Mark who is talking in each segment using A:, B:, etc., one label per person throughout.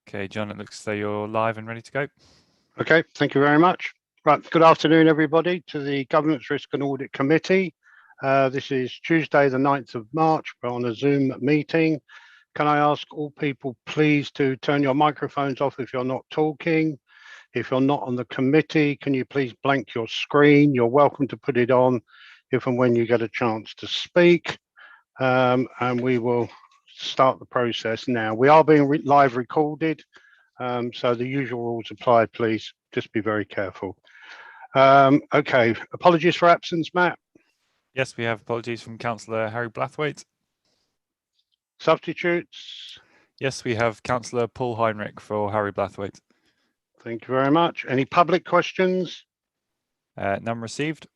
A: Okay, John, it looks as though you're live and ready to go.
B: Okay, thank you very much. Right, good afternoon, everybody, to the Governance Risk and Audit Committee. This is Tuesday, the 9th of March. We're on a Zoom meeting. Can I ask all people, please, to turn your microphones off if you're not talking? If you're not on the committee, can you please blank your screen? You're welcome to put it on if and when you get a chance to speak. And we will start the process now. We are being live recorded, so the usual rules apply, please. Just be very careful. Okay, apologies for absence, Matt.
A: Yes, we have apologies from Councillor Harry Blathwaite.
B: Substitutes?
A: Yes, we have Councillor Paul Heinrich for Harry Blathwaite.
B: Thank you very much. Any public questions?
A: None received.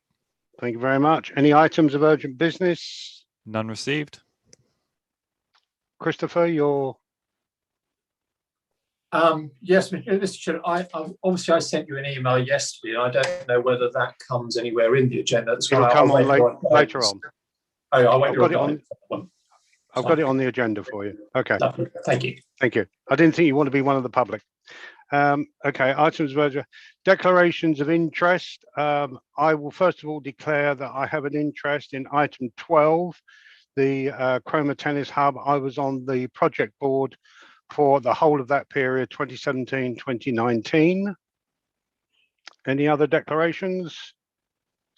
B: Thank you very much. Any items of urgent business?
A: None received.
B: Christopher, you're...
C: Yes, Mr. Chair, obviously I sent you an email yesterday. I don't know whether that comes anywhere in the agenda. That's
B: It'll come on later on.
C: Oh, I'll wait.
B: I've got it on the agenda for you. Okay.
C: Lovely. Thank you.
B: Thank you. I didn't think you want to be one of the public. Okay, items of declarations of interest. I will first of all declare that I have an interest in item 12, the Chroma Tennis Hub. I was on the project board for the whole of that period, 2017-2019. Any other declarations?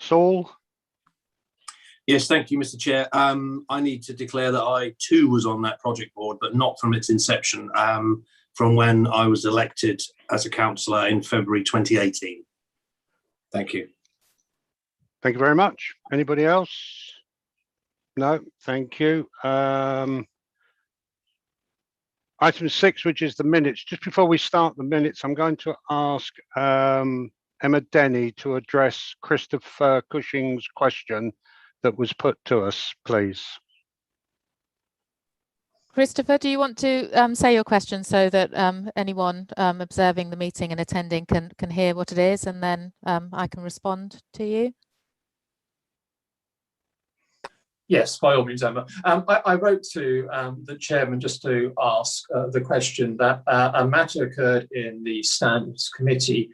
B: Saul?
D: Yes, thank you, Mr. Chair. I need to declare that I too was on that project board, but not from its inception, from when I was elected as a councillor in February 2018. Thank you.
B: Thank you very much. Anybody else? No, thank you. Item 6, which is the minutes. Just before we start the minutes, I'm going to ask Emma Denny to address Christopher Cushing's question that was put to us, please.
E: Christopher, do you want to say your question so that anyone observing the meeting and attending can hear what it is, and then I can respond to you?
C: Yes, by all means, Emma. I wrote to the chairman just to ask the question that a matter occurred in the Standards Committee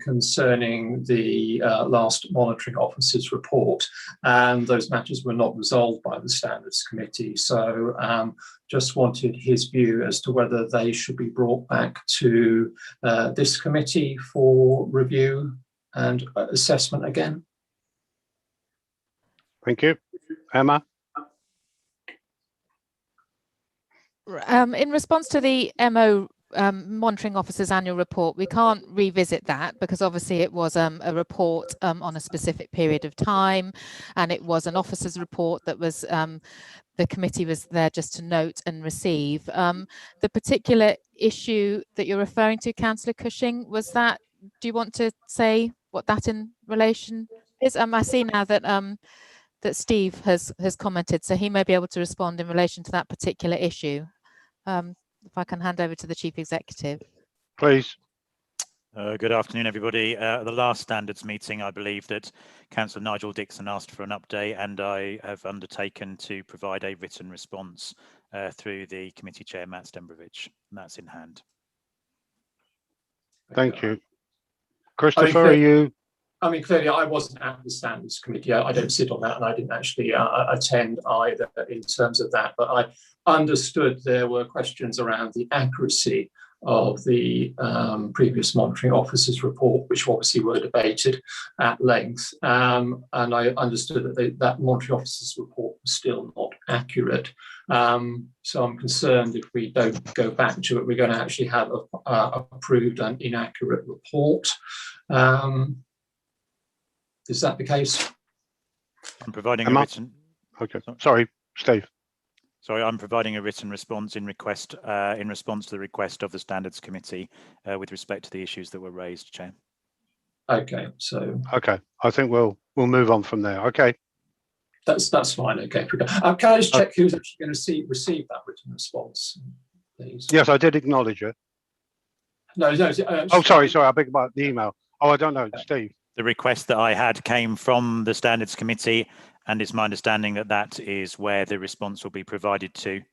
C: concerning the last monitoring officer's report, and those matters were not resolved by the Standards Committee. So just wanted his view as to whether they should be brought back to this committee for review and assessment again.
B: Thank you. Emma?
E: In response to the MO monitoring officer's annual report, we can't revisit that because obviously it was a report on a specific period of time, and it was an officer's report that was the committee was there just to note and receive. The particular issue that you're referring to, Councillor Cushing, was that, do you want to say what that in relation is? I see now that that Steve has commented, so he may be able to respond in relation to that particular issue. If I can hand over to the Chief Executive.
B: Please.
F: Good afternoon, everybody. At the last standards meeting, I believe that Councillor Nigel Dixon asked for an update, and I have undertaken to provide a written response through the committee chair, Matt Stembrovich, and that's in hand.
B: Thank you. Christopher, are you?
C: I mean, clearly, I wasn't at the Standards Committee. I don't sit on that, and I didn't actually attend either in terms of that. But I understood there were questions around the accuracy of the previous monitoring officer's report, which obviously were debated at length. And I understood that that monitoring officer's report was still not accurate. So I'm concerned if we don't go back to it, we're going to actually have a approved and inaccurate report. Is that the case?
F: I'm providing a written...
B: Okay, sorry, Steve.
F: Sorry, I'm providing a written response in response to the request of the Standards Committee with respect to the issues that were raised, Chair.
C: Okay, so...
B: Okay, I think we'll move on from there. Okay.
C: That's fine, okay. Can I just check who's actually going to receive that written response, please?
B: Yes, I did acknowledge it.
C: No.
B: Oh, sorry, I beg about the email. Oh, I don't know, okay. Steve.
F: The request that I had came from the Standards Committee, and it's my understanding that that is where the response will be provided to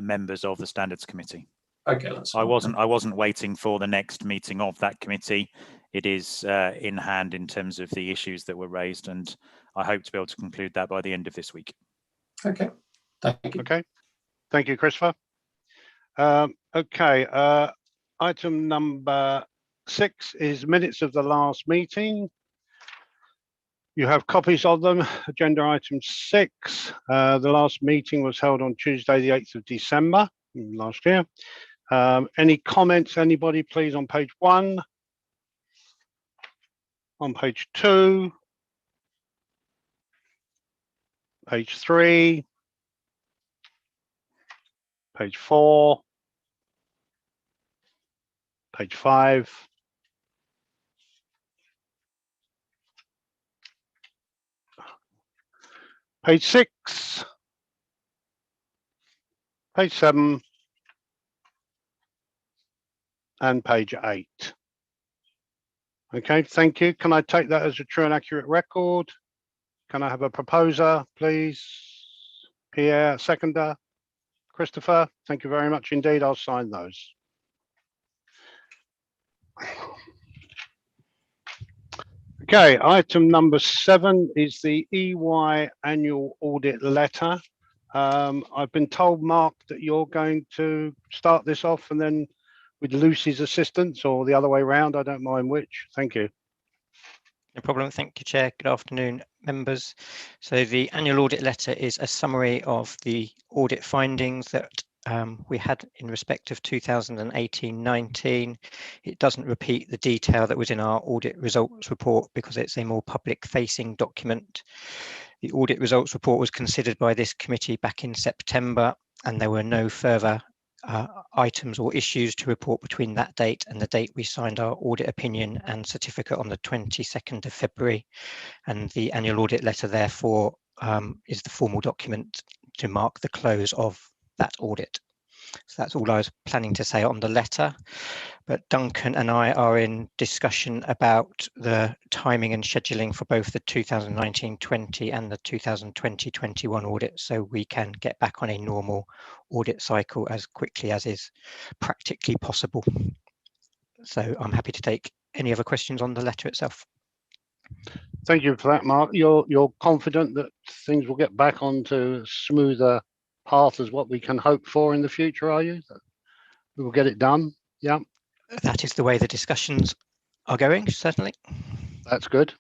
F: members of the Standards Committee.
C: Okay, that's
F: I
C: fine.
F: wasn't waiting for the next meeting of that committee. It is in hand in terms of the issues that were raised, and I hope to be able to conclude that by the end of this week.
C: Okay, thank you.
B: Okay, thank you, Christopher. Okay, item number 6 is minutes of the last meeting. You have copies of them. Agenda item 6. The last meeting was held on Tuesday, the 8th of December last year. Any comments, anybody, please, on page 1, on page 2, page 3, page 4, page 5, page 6, page 7, and page 8. Okay, thank you. Can I take that as a true and accurate record? Can I have a proposer, please? Pierre, seconder. Christopher, thank you very much indeed. I'll sign those. Okay, item number 7 is the EY annual audit letter. I've been told, Mark, that you're going to start this off and then with Lucy's assistance, or the other way around, I don't mind which. Thank you.
G: No problem. Thank you, Chair. Good afternoon, members. So the annual audit letter is a summary of the audit findings that we had in respect of 2018-19. It doesn't repeat the detail that was in our audit results report because it's a more public-facing document. The audit results report was considered by this committee back in September, and there were no further items or issues to report between that date and the date we signed our audit opinion and certificate on the 22nd of February. And the annual audit letter, therefore, is the formal document to mark the close of that audit. So that's all I was planning to say on the letter. But Duncan and I are in discussion about the timing and scheduling for both the 2019-20 and the 2020-21 audit, so we can get back on a normal audit cycle as quickly as is practically possible. So I'm happy to take any other questions on the letter itself.
B: Thank you for that, Mark. You're confident that things will get back onto a smoother path as what we can hope for in the future, are you? That we will get it done? Yeah.
G: That is the way the discussions are going, certainly.
B: That's good.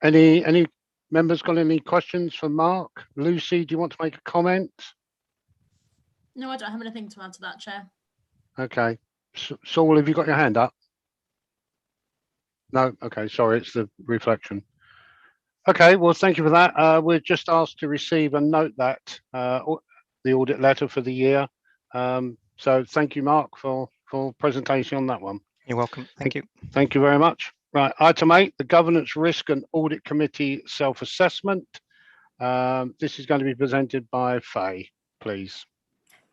B: Any members got any questions for Mark? Lucy, do you want to make a comment?
H: No, I don't have anything to add to that, Chair.
B: Okay. Saul, have you got your hand up? No? Okay, sorry, it's the reflection. Okay, well, thank you for that. We're just asked to receive and note that the audit letter for the year. So thank you, Mark, for presentation on that one.
G: You're welcome. Thank you.
B: Thank you very much. Right, item 8, the Governance Risk and Audit Committee self-assessment. This is going to be presented by Faye, please.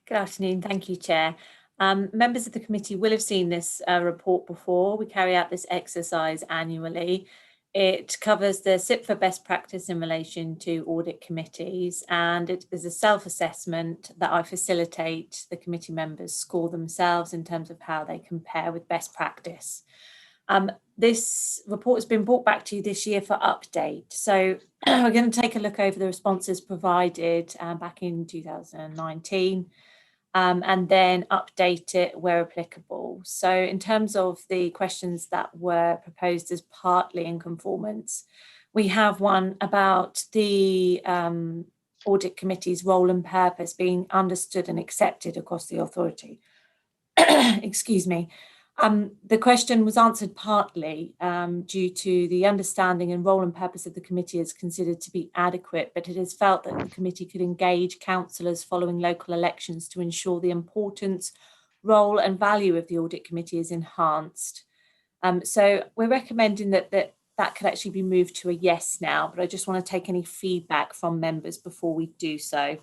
I: Good afternoon. Thank you, Chair. Members of the committee will have seen this report before. We carry out this exercise annually. It covers the SIP for best practice in relation to audit committees, and it is a self-assessment that I facilitate the committee members score themselves in terms of how they compare with best practice. This report has been brought back to you this year for update. So we're going to take a look over the responses provided back in 2019. And then update it where applicable. So in terms of the questions that were proposed as partly in conformance, we have one about the audit committee's role and purpose being understood and accepted across the authority. Excuse me. The question was answered partly due to the understanding and role and purpose of the committee is considered to be adequate, but it is felt that the committee could engage councillors following local elections to ensure the importance, role and value of the audit committee is enhanced. So we're recommending that could actually be moved to a yes now, but I just want to take any feedback from members before we do so.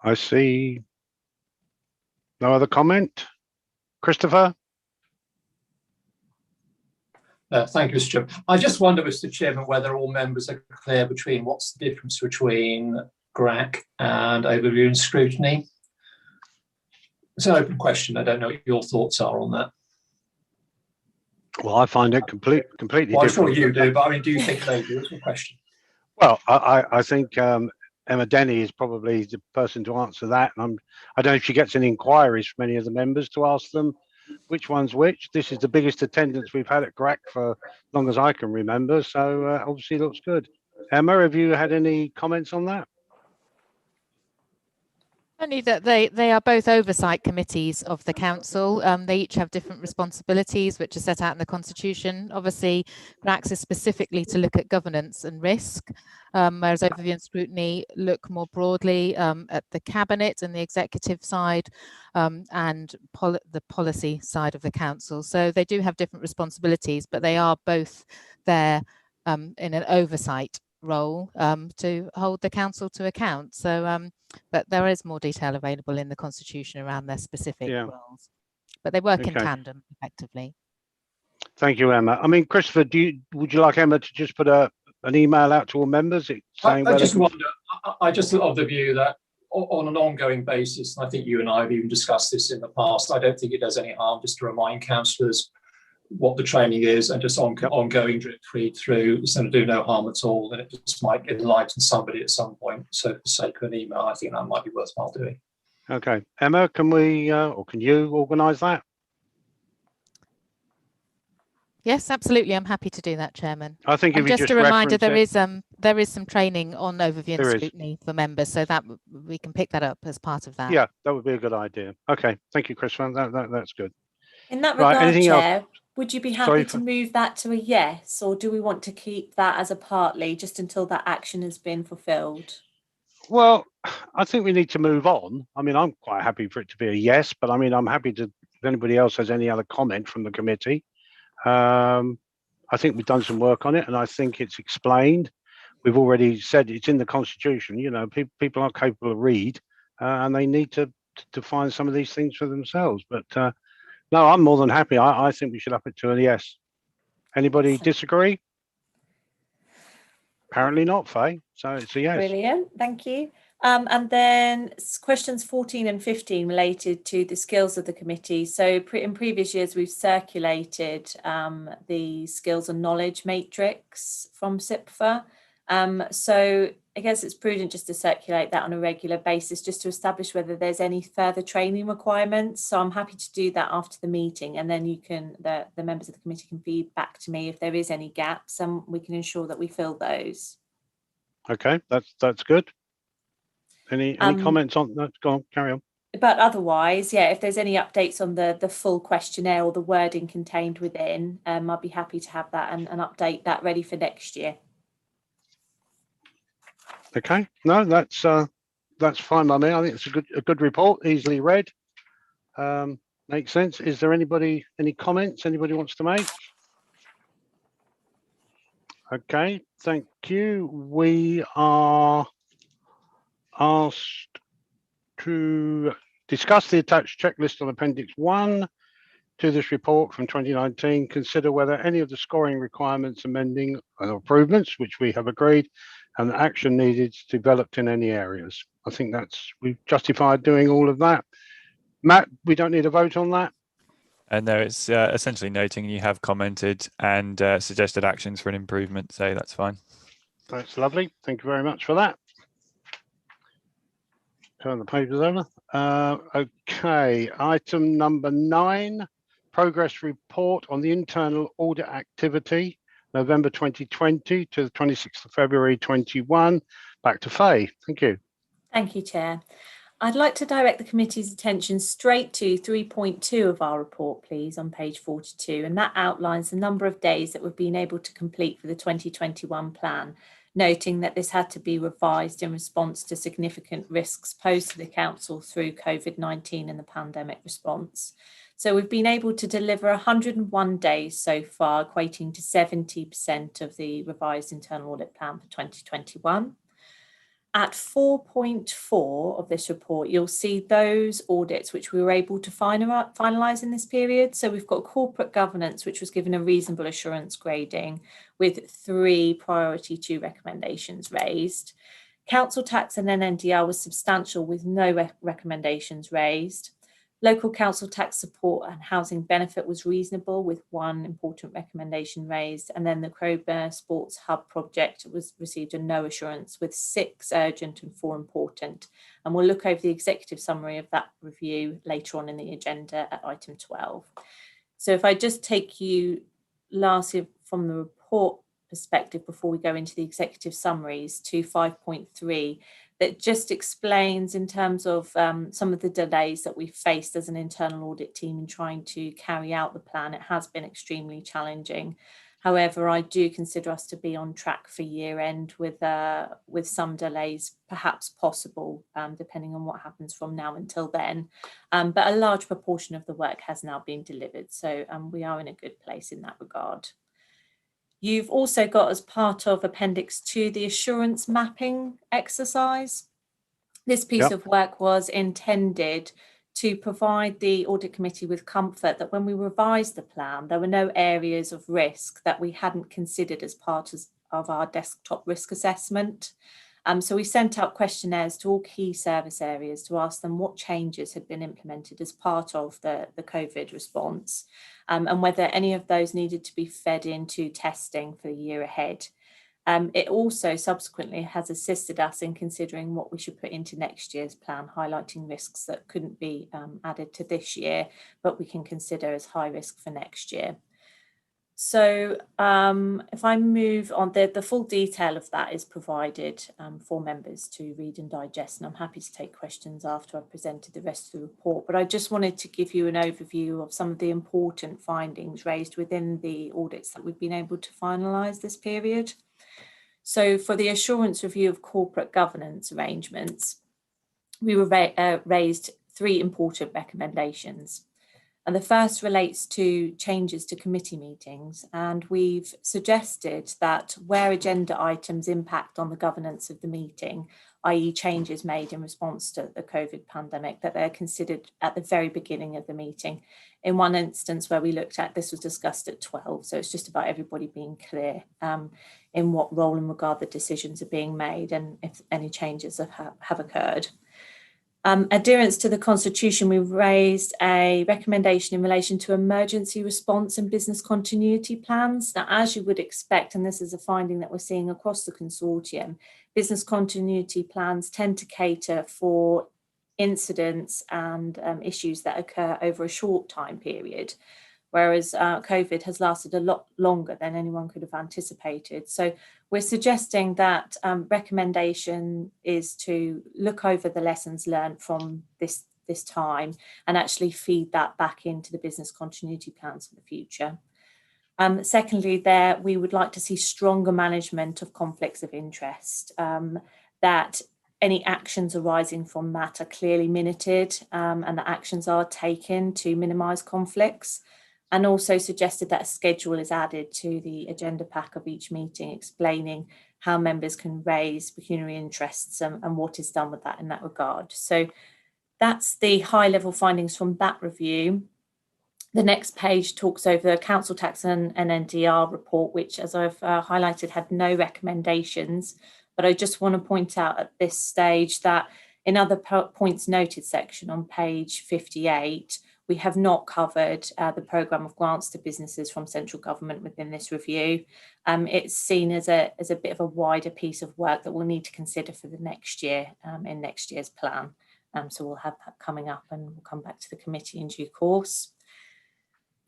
B: I see. No other comment? Christopher?
C: Thank you, Mr. Chairman. I just wonder, Mr. Chairman, whether all members are clear between what's the difference between GRAC and overview and scrutiny. It's an open question. I don't know what your thoughts are on that.
B: Well, I find it completely
C: Well, I'm
B: different.
C: sure you do, but I mean, do you think they do? It's a question.
B: Well, I think Emma Denny is probably the person to answer that. And I don't know if she gets any inquiries from any of the members to ask them which one's which. This is the biggest attendance we've had at GRAC for long as I can remember. So obviously looks good. Emma, have you had any comments on that?
E: Only that they are both oversight committees of the council. They each have different responsibilities which are set out in the constitution. Obviously, GRACS is specifically to look at governance and risk, whereas overview and scrutiny look more broadly at the cabinet and the executive side and the policy side of the council. So they do have different responsibilities, but they are both there in an oversight role to hold the council to account. So but there is more detail available in the constitution around their specific roles, but they work in tandem effectively.
B: Thank you, Emma. I mean, Christopher, would you like Emma to just put an email out to all members saying
C: I just wonder, I just of the view that on an ongoing basis, and I think you and I have even discussed this in the past, I don't think it does any harm just to remind councillors what the training is and just ongoing drip feed through. It's going to do no harm at all, and it just might enlighten somebody at some point. So for the sake of an email, I think that might be worthwhile doing.
B: Okay, Emma, can we or can you organise that?
E: Yes, absolutely. I'm happy to do that, Chairman.
B: I think if
E: just a reminder, there is some training on overview and scrutiny for members, so that we can pick that up as part of that.
B: Yeah, that would be a good idea. Okay, thank you, Christopher. That's good.
I: In that regard,
B: anything
I: Chair,
B: else?
I: would you be happy to move that to a yes, or do we want to keep that as a partly just until that action has been fulfilled?
B: Well, I think we need to move on. I mean, I'm quite happy for it to be a yes, but I mean, I'm happy to, if anybody else has any other comment from the committee. I think we've done some work on it and I think it's explained. We've already said it's in the constitution, you know, people aren't capable of read and they need to find some of these things for themselves. But no, I'm more than happy. I think we should up it to a yes. Anybody disagree? Apparently not, Faye. So it's a yes.
I: Brilliant, thank you. And then questions 14 and 15 related to the skills of the committee. So in previous years, we've circulated the skills and knowledge matrix from SIPFA. So I guess it's prudent just to circulate that on a regular basis, just to establish whether there's any further training requirements. So I'm happy to do that after the meeting, and then you can, the members of the committee can feed back to me if there is any gaps, and we can ensure that we fill those.
B: Okay, that's good. Any comments on that? Go on, carry on.
I: But otherwise, yeah, if there's any updates on the full questionnaire or the wording contained within, I'd be happy to have that and update that ready for next year.
B: Okay, no, that's fine by me. I think it's a good report, easily read. Makes sense. Is there any comments anybody wants to make? Okay, thank you. We are asked to discuss the attached checklist on Appendix 1 to this report from 2019. Consider whether any of the scoring requirements, amending or improvements, which we have agreed, and action needed developed in any areas. I think we've justified doing all of that. Matt, we don't need a vote on that.
A: And no, it's essentially noting you have commented and suggested actions for an improvement, so that's fine.
B: That's lovely. Thank you very much for that. Turn the pages over. Okay, item number 9, progress report on the internal audit activity, November 2020 to the 26th of February 21. Back to Faye. Thank you.
I: Thank you, Chair. I'd like to direct the committee's attention straight to 3.2 of our report, please, on page 42, and that outlines the number of days that we've been able to complete for the 2021 plan, noting that this had to be revised in response to significant risks posed to the council through COVID-19 and the pandemic response. So we've been able to deliver 101 days so far, equating to 70% of the revised internal audit plan for 2021. At 4.4 of this report, you'll see those audits which we were able to finalise in this period. So we've got corporate governance, which was given a reasonable assurance grading with 3 priority 2 recommendations raised. Council tax and NNDR was substantial with no recommendations raised. Local council tax support and housing benefit was reasonable with one important recommendation raised, and then the Crowborough Sports Hub project received a no assurance with 6 urgent and 4 important. And we'll look over the executive summary of that review later on in the agenda at item 12. So if I just take you lastly from the report perspective before we go into the executive summaries to 5.3, that just explains in terms of some of the delays that we've faced as an internal audit team in trying to carry out the plan. It has been extremely challenging. However, I do consider us to be on track for year end with some delays perhaps possible, depending on what happens from now until then. But a large proportion of the work has now been delivered. So we are in a good place in that regard. You've also got, as part of Appendix 2, the assurance mapping exercise. This piece of work was intended to provide the Audit Committee with comfort that when we revised the plan, there were no areas of risk that we hadn't considered as part of our desktop risk assessment. So we sent out questionnaires to all key service areas to ask them what changes had been implemented as part of the COVID response, and whether any of those needed to be fed into testing for the year ahead. It also subsequently has assisted us in considering what we should put into next year's plan, highlighting risks that couldn't be added to this year, but we can consider as high risk for next year. So if I move on, the full detail of that is provided for members to read and digest, and I'm happy to take questions after I've presented the rest of the report. But I just wanted to give you an overview of some of the important findings raised within the audits that we've been able to finalise this period. So for the assurance review of corporate governance arrangements, we raised 3 important recommendations. And the first relates to changes to committee meetings. And we've suggested that where agenda items impact on the governance of the meeting, i.e. changes made in response to the COVID pandemic, that they're considered at the very beginning of the meeting. In one instance where we looked at, this was discussed at 12. So it's just about everybody being clear in what role and regard the decisions are being made and if any changes have occurred. Adherence to the Constitution, we raised a recommendation in relation to emergency response and business continuity plans. Now, as you would expect, and this is a finding that we're seeing across the consortium, business continuity plans tend to cater for incidents and issues that occur over a short time period, whereas COVID has lasted a lot longer than anyone could have anticipated. So we're suggesting that recommendation is to look over the lessons learned from this time and actually feed that back into the business continuity plans for the future. Secondly, we would like to see stronger management of conflicts of interest, that any actions arising from that are clearly minuted and that actions are taken to minimise conflicts. And also suggested that a schedule is added to the agenda pack of each meeting explaining how members can raise pecuniary interests and what is done with that in that regard. So that's the high level findings from that review. The next page talks over the Council Tax and NNDR report, which, as I've highlighted, had no recommendations. But I just want to point out at this stage that in other points noted section on page 58, we have not covered the programme of grants to businesses from central government within this review. It's seen as a bit of a wider piece of work that we'll need to consider for the next year in next year's plan. So we'll have that coming up and we'll come back to the committee in due course.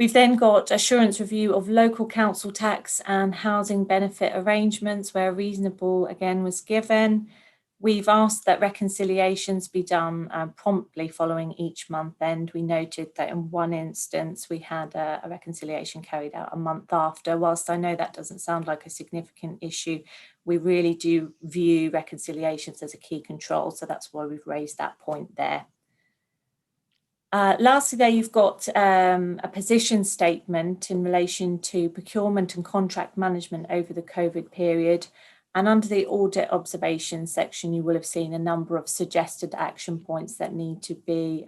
I: We've then got assurance review of local council tax and housing benefit arrangements where reasonable again was given. We've asked that reconciliations be done promptly following each month end. We noted that in one instance we had a reconciliation carried out a month after. Whilst I know that doesn't sound like a significant issue, we really do view reconciliations as a key control. So that's why we've raised that point there. Lastly, there you've got a position statement in relation to procurement and contract management over the COVID period. And under the audit observations section, you will have seen a number of suggested action points that need to be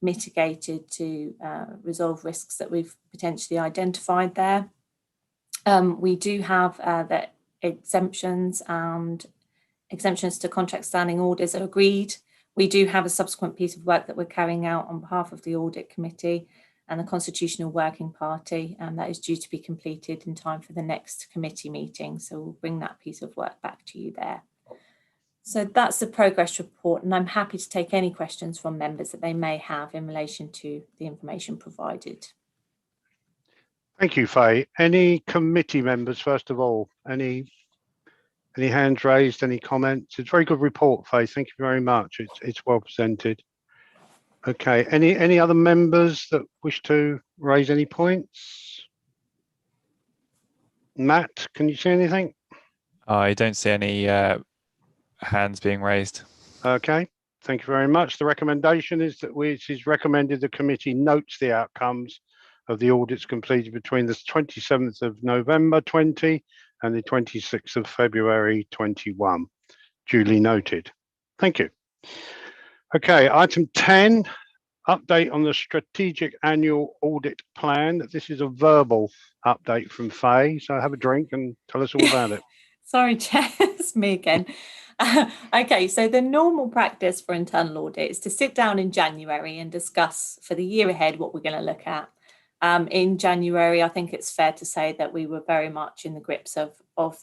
I: mitigated to resolve risks that we've potentially identified there. We do have the exemptions and exemptions to contract standing orders are agreed. We do have a subsequent piece of work that we're carrying out on behalf of the Audit Committee and the Constitutional Working Party, and that is due to be completed in time for the next committee meeting. So we'll bring that piece of work back to you there. So that's the progress report, and I'm happy to take any questions from members that they may have in relation to the information provided.
B: Thank you, Faye. Any committee members, first of all? Any hands raised, any comments? It's a very good report, Faye. Thank you very much. It's well presented. Okay, any other members that wish to raise any points? Matt, can you see anything?
A: I don't see any hands being raised.
B: Okay, thank you very much. The recommendation is that it is recommended the committee notes the outcomes of the audits completed between the 27th of November 20 and the 26th of February 21. Duly noted. Thank you. Okay, item 10, update on the strategic annual audit plan. This is a verbal update from Faye, so have a drink and tell us all about it.
I: Sorry, Chair, it's me again. Okay, so the normal practice for internal audit is to sit down in January and discuss for the year ahead what we're going to look at. In January, I think it's fair to say that we were very much in the grips of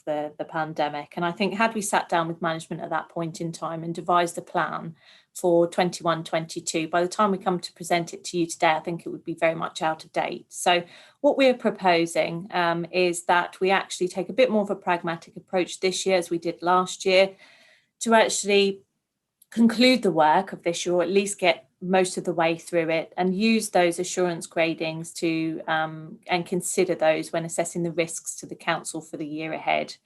I: the pandemic. And I think had we sat down with management at that point in time and devised a plan for 21-22, by the time we come to present it to you today, I think it would be very much out of date. So what we're proposing is that we actually take a bit more of a pragmatic approach this year as we did last year to actually conclude the work of this year, or at least get most of the way through it, and use those assurance gradings to and consider those when assessing the risks to the council for the year ahead.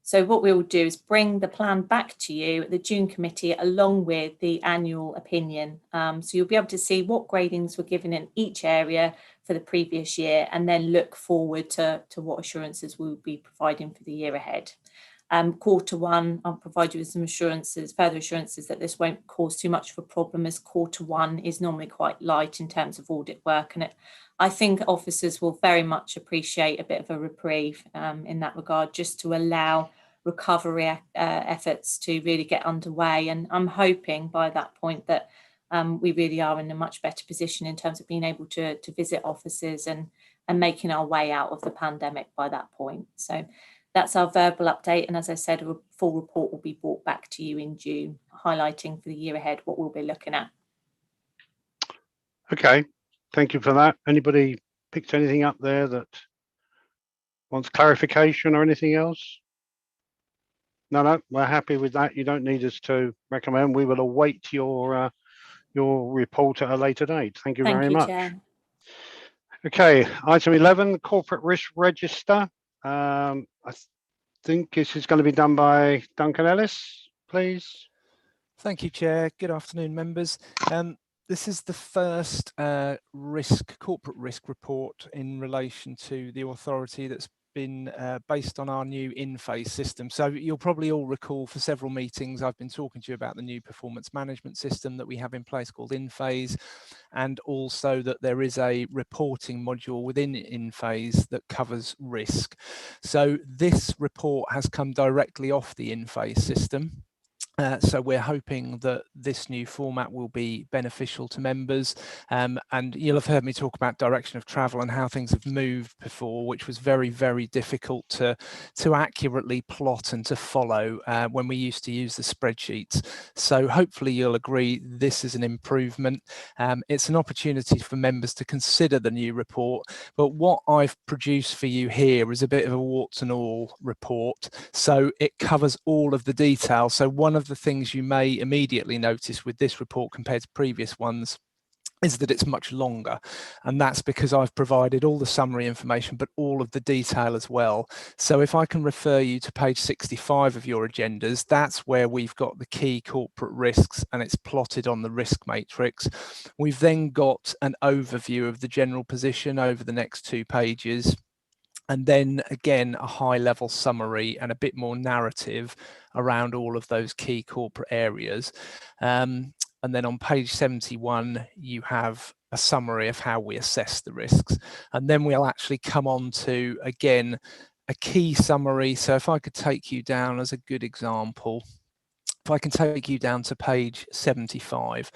I: So what we will do is bring the plan back to you at the June committee along with the annual opinion. So you'll be able to see what gradings were given in each area for the previous year, and then look forward to what assurances we'll be providing for the year ahead. Quarter one, I'll provide you with some assurances, further assurances that this won't cause too much of a problem, as quarter one is normally quite light in terms of audit work. And I think officers will very much appreciate a bit of a reprieve in that regard, just to allow recovery efforts to really get underway. And I'm hoping by that point that we really are in a much better position in terms of being able to visit officers and making our way out of the pandemic by that point. So that's our verbal update. And as I said, a full report will be brought back to you in June, highlighting for the year ahead what we'll be looking at.
B: Okay, thank you for that. Anybody picked anything up there that wants clarification or anything else? No, we're happy with that. You don't need us to recommend. We will await your report at a later date. Thank you very much.
I: Chair.
B: Okay, item 11, corporate risk register. I think this is going to be done by Duncan Ellis, please.
J: Thank you, Chair. Good afternoon, members. This is the first corporate risk report in relation to the authority that's been based on our new in-phase system. So you'll probably all recall for several meetings I've been talking to you about the new performance management system that we have in place called in-phase, and also that there is a reporting module within in-phase that covers risk. So this report has come directly off the in-phase system. So we're hoping that this new format will be beneficial to members, and you'll have heard me talk about direction of travel and how things have moved before, which was very, very difficult to accurately plot and to follow when we used to use the spreadsheets. So hopefully you'll agree this is an improvement. It's an opportunity for members to consider the new report, but what I've produced for you here is a bit of a warts and all report. So it covers all of the detail. So one of the things you may immediately notice with this report compared to previous ones is that it's much longer, and that's because I've provided all the summary information but all of the detail as well. So if I can refer you to page 65 of your agendas, that's where we've got the key corporate risks and it's plotted on the risk matrix. We've then got an overview of the general position over the next 2 pages. And then again, a high level summary and a bit more narrative around all of those key corporate areas. And then on page 71, you have a summary of how we assess the risks. And then we'll actually come on to, again, a key summary. So if I could take you down as a good example if I can take you down to page 75.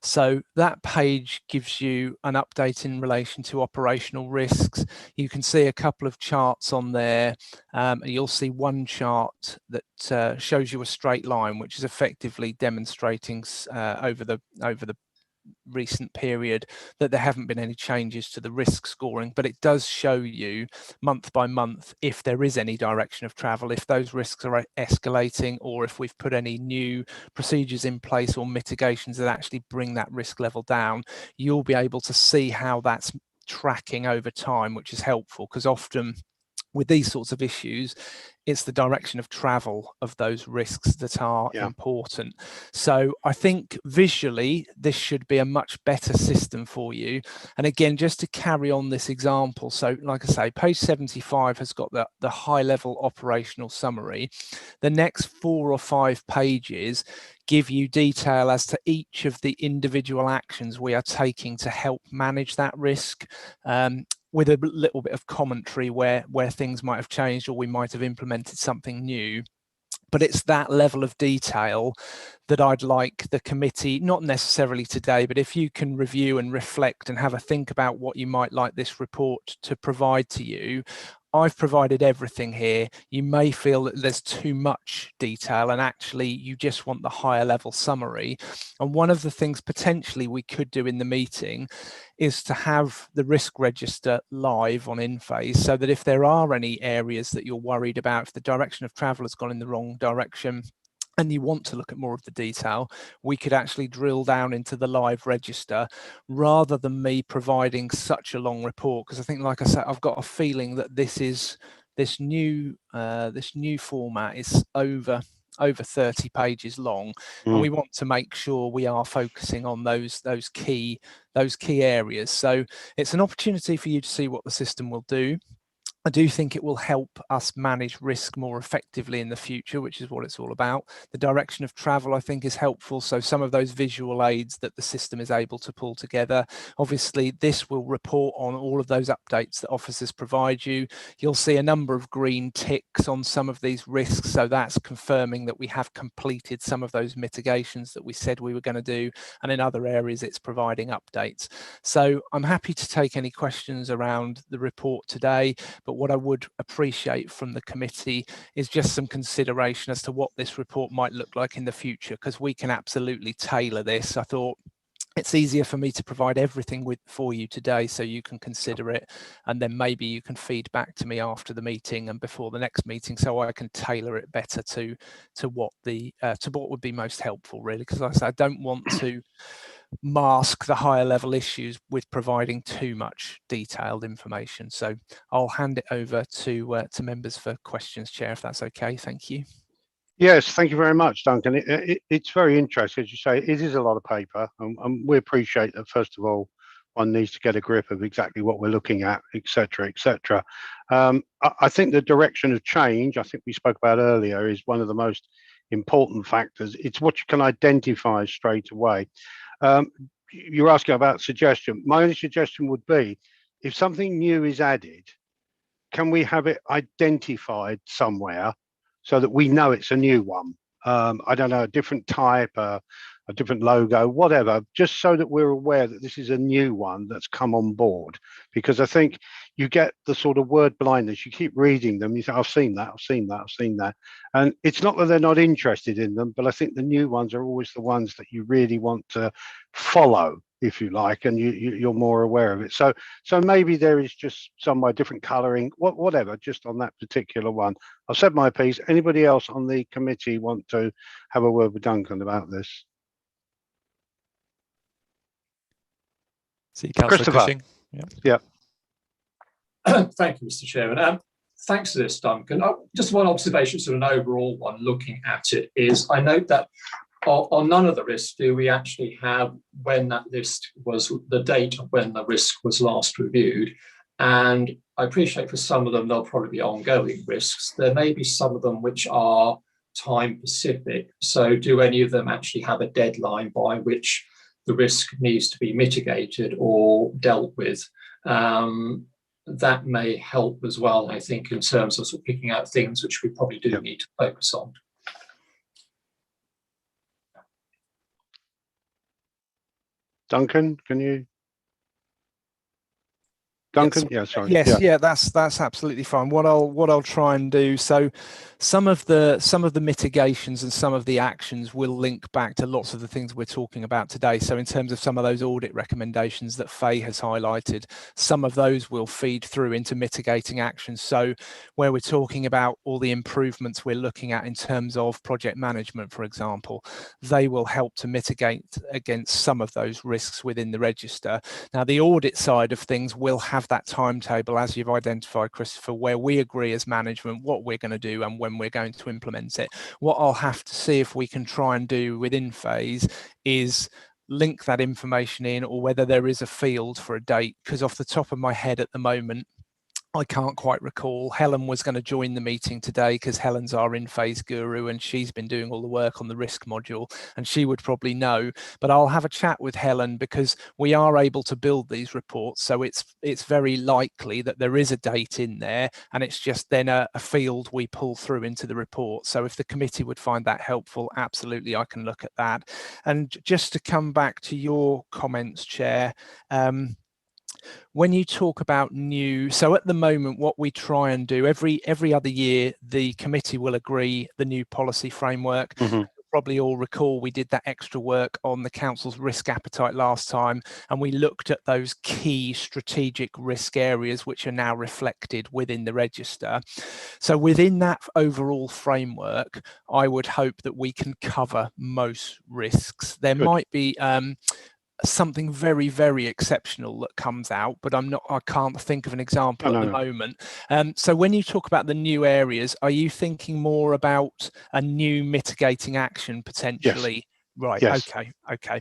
J: So that page gives you an update in relation to operational risks. You can see a couple of charts on there. You'll see one chart that shows you a straight line, which is effectively demonstrating over the recent period that there haven't been any changes to the risk scoring, but it does show you month by month if there is any direction of travel, if those risks are escalating, or if we've put any new procedures in place or mitigations that actually bring that risk level down. You'll be able to see how that's tracking over time, which is helpful, because often with these sorts of issues, it's the direction of travel of those risks that are important. So I think visually, this should be a much better system for you. And again, just to carry on this example, so like I say, page 75 has got the high level operational summary. The next 4 or 5 pages give you detail as to each of the individual actions we are taking to help manage that risk, with a little bit of commentary where things might have changed or we might have implemented something new. But it's that level of detail that I'd like the committee, not necessarily today, but if you can review and reflect and have a think about what you might like this report to provide to you. I've provided everything here. You may feel that there's too much detail and actually you just want the higher level summary. And one of the things potentially we could do in the meeting is to have the risk register live on InPhase, so that if there are any areas that you're worried about, if the direction of travel has gone in the wrong direction, and you want to look at more of the detail, we could actually drill down into the live register rather than me providing such a long report. Because I think, like I said, I've got a feeling that this new format is over 30 pages long, and we want to make sure we are focusing on those key areas. So it's an opportunity for you to see what the system will do. I do think it will help us manage risk more effectively in the future, which is what it's all about. The direction of travel, I think, is helpful. So some of those visual aids that the system is able to pull together. Obviously, this will report on all of those updates that officers provide you. You'll see a number of green ticks on some of these risks. So that's confirming that we have completed some of those mitigations that we said we were going to do. And in other areas, it's providing updates. So I'm happy to take any questions around the report today, but what I would appreciate from the committee is just some consideration as to what this report might look like in the future, because we can absolutely tailor this. I thought it's easier for me to provide everything for you today so you can consider it, and then maybe you can feed back to me after the meeting and before the next meeting, so I can tailor it better to what would be most helpful, really, because like I said, I don't want to mask the higher level issues with providing too much detailed information. So I'll hand it over to members for questions, Chair, if that's okay. Thank you.
B: Yes, thank you very much, Duncan. It's very interesting, as you say. It is a lot of paper, and we appreciate that. First of all, one needs to get a grip of exactly what we're looking at, etc., etc. I think the direction of change, I think we spoke about earlier, is one of the most important factors. It's what you can identify straight away. You're asking about suggestion. My only suggestion would be, if something new is added, can we have it identified somewhere so that we know it's a new one? I don't know, a different type, a different logo, whatever, just so that we're aware that this is a new one that's come on board. Because I think you get the sort of word blindness. You keep reading them, you say, I've seen that, I've seen that, I've seen that. And it's not that they're not interested in them, but I think the new ones are always the ones that you really want to follow, if you like, and you're more aware of it. So maybe there is just somewhere different colouring, whatever, just on that particular one. I've said my piece. Anybody else on the committee want to have a word with Duncan about this?
A: See, Councillor Cushing.
B: Yeah.
C: Thank you, Mr. Chairman. Thanks for this, Duncan. Just one observation, sort of an overall one, looking at it, is I note that on none of the risks do we actually have when that list was, the date of when the risk was last reviewed. And I appreciate for some of them, there'll probably be ongoing risks. There may be some of them which are time specific. So do any of them actually have a deadline by which the risk needs to be mitigated or dealt with? That may help as well, I think, in terms of, sort of picking out things which we probably do need to focus on.
B: Duncan, can you? Duncan, yeah, sorry.
J: Yes, yeah, that's absolutely fine. What I'll try and do. So, some of the mitigations and some of the actions will link back to lots of the things we're talking about today. So, in terms of some of those audit recommendations that Faye has highlighted, some of those will feed through into mitigating actions. So, where we're talking about all the improvements we're looking at in terms of project management, for example, they will help to mitigate against some of those risks within the register. Now, the audit side of things will have that timetable, as you've identified, Christopher, where we agree as management what we're going to do and when we're going to implement it. What I'll have to see if we can try and do within phase is link that information in, or whether there is a field for a date, because off the top of my head at the moment, I can't quite recall. Helen was going to join the meeting today because Helen's our in-phase guru and she's been doing all the work on the risk module, and she would probably know. But I'll have a chat with Helen, because we are able to build these reports. So it's very likely that there is a date in there, and it's just then a field we pull through into the report. So if the committee would find that helpful, absolutely, I can look at that. And just to come back to your comments, Chair, when you talk about new, so at the moment, what we try and do every other year, the committee will agree the new policy framework. You'll probably all recall we did that extra work on the council's risk appetite last time, and we looked at those key strategic risk areas which are now reflected within the register. So within that overall framework, I would hope that we can cover most risks. There might be something very, very exceptional that comes out, but I can't think of an example at the moment. So when you talk about the new areas, are you thinking more about a new mitigating action potentially? Yes. Right. Yes. Okay.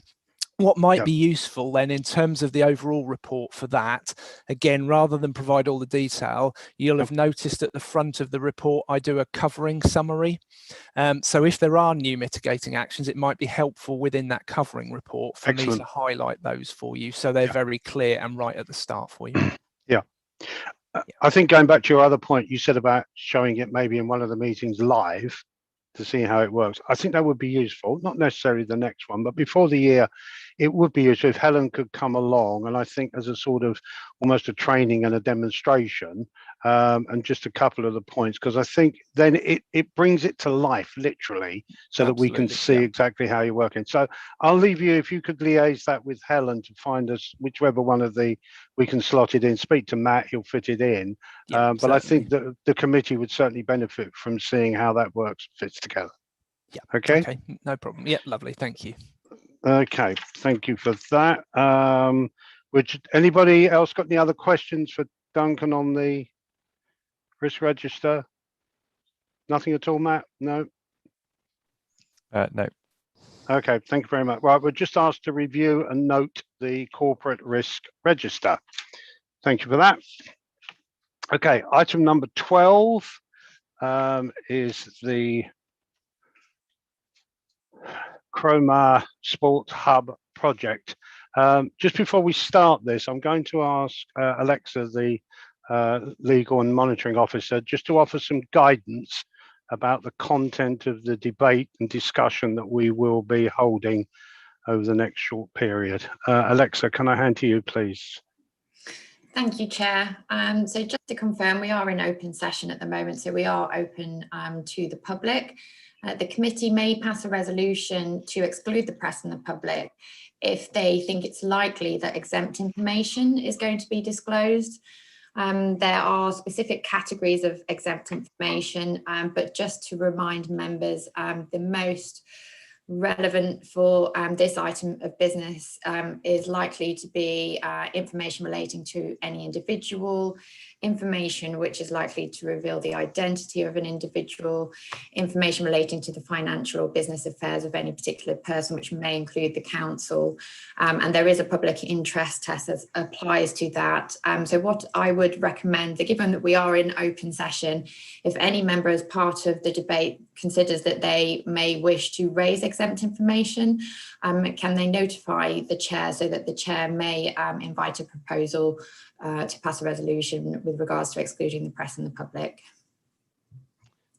J: What might be useful then in terms of the overall report for that, again, rather than provide all the detail, you'll have noticed at the front of the report, I do a covering summary. So if there are new mitigating actions, it might be helpful within that covering report for me to highlight those for you, so they're very clear and right at the start for you.
B: I think going back to your other point, you said about showing it maybe in one of the meetings live to see how it works. I think that would be useful, not necessarily the next one, but before the year, it would be useful if Helen could come along, and I think as a sort of almost a training and a demonstration, and just a couple of the points, because I think then it brings it to life literally, so that we can see exactly how you're working. So I'll leave you, if you could liaise that with Helen to find us whichever one of we can slot it in. Speak to Matt, he'll fit it in. But I think that the committee would certainly benefit from seeing how that fits together. Okay,
J: no problem. Lovely, thank you.
B: Okay, thank you for that. Anybody else got any other questions for Duncan on the risk register? Nothing at all, Matt? No?
A: No.
B: Okay, thank you very much. Right, we're just asked to review and note the corporate risk register. Thank you for that. Okay, item number 12 is the Chroma Sports Hub project. Just before we start this, I'm going to ask Alexa, the legal and monitoring officer, just to offer some guidance about the content of the debate and discussion that we will be holding over the next short period. Alexa, can I hand to you, please?
K: Thank you, Chair. So just to confirm, we are in open session at the moment, so we are open to the public. The committee may pass a resolution to exclude the press and the public if they think it's likely that exempt information is going to be disclosed. There are specific categories of exempt information, but just to remind members, the most relevant for this item of business is likely to be information relating to any individual, information which is likely to reveal the identity of an individual, information relating to the financial or business affairs of any particular person, which may include the council. And there is a public interest test that applies to that. So what I would recommend, that given that we are in open session, if any member as part of the debate considers that they may wish to raise exempt information, can they notify the chair so that the chair may invite a proposal to pass a resolution with regards to excluding the press and the public.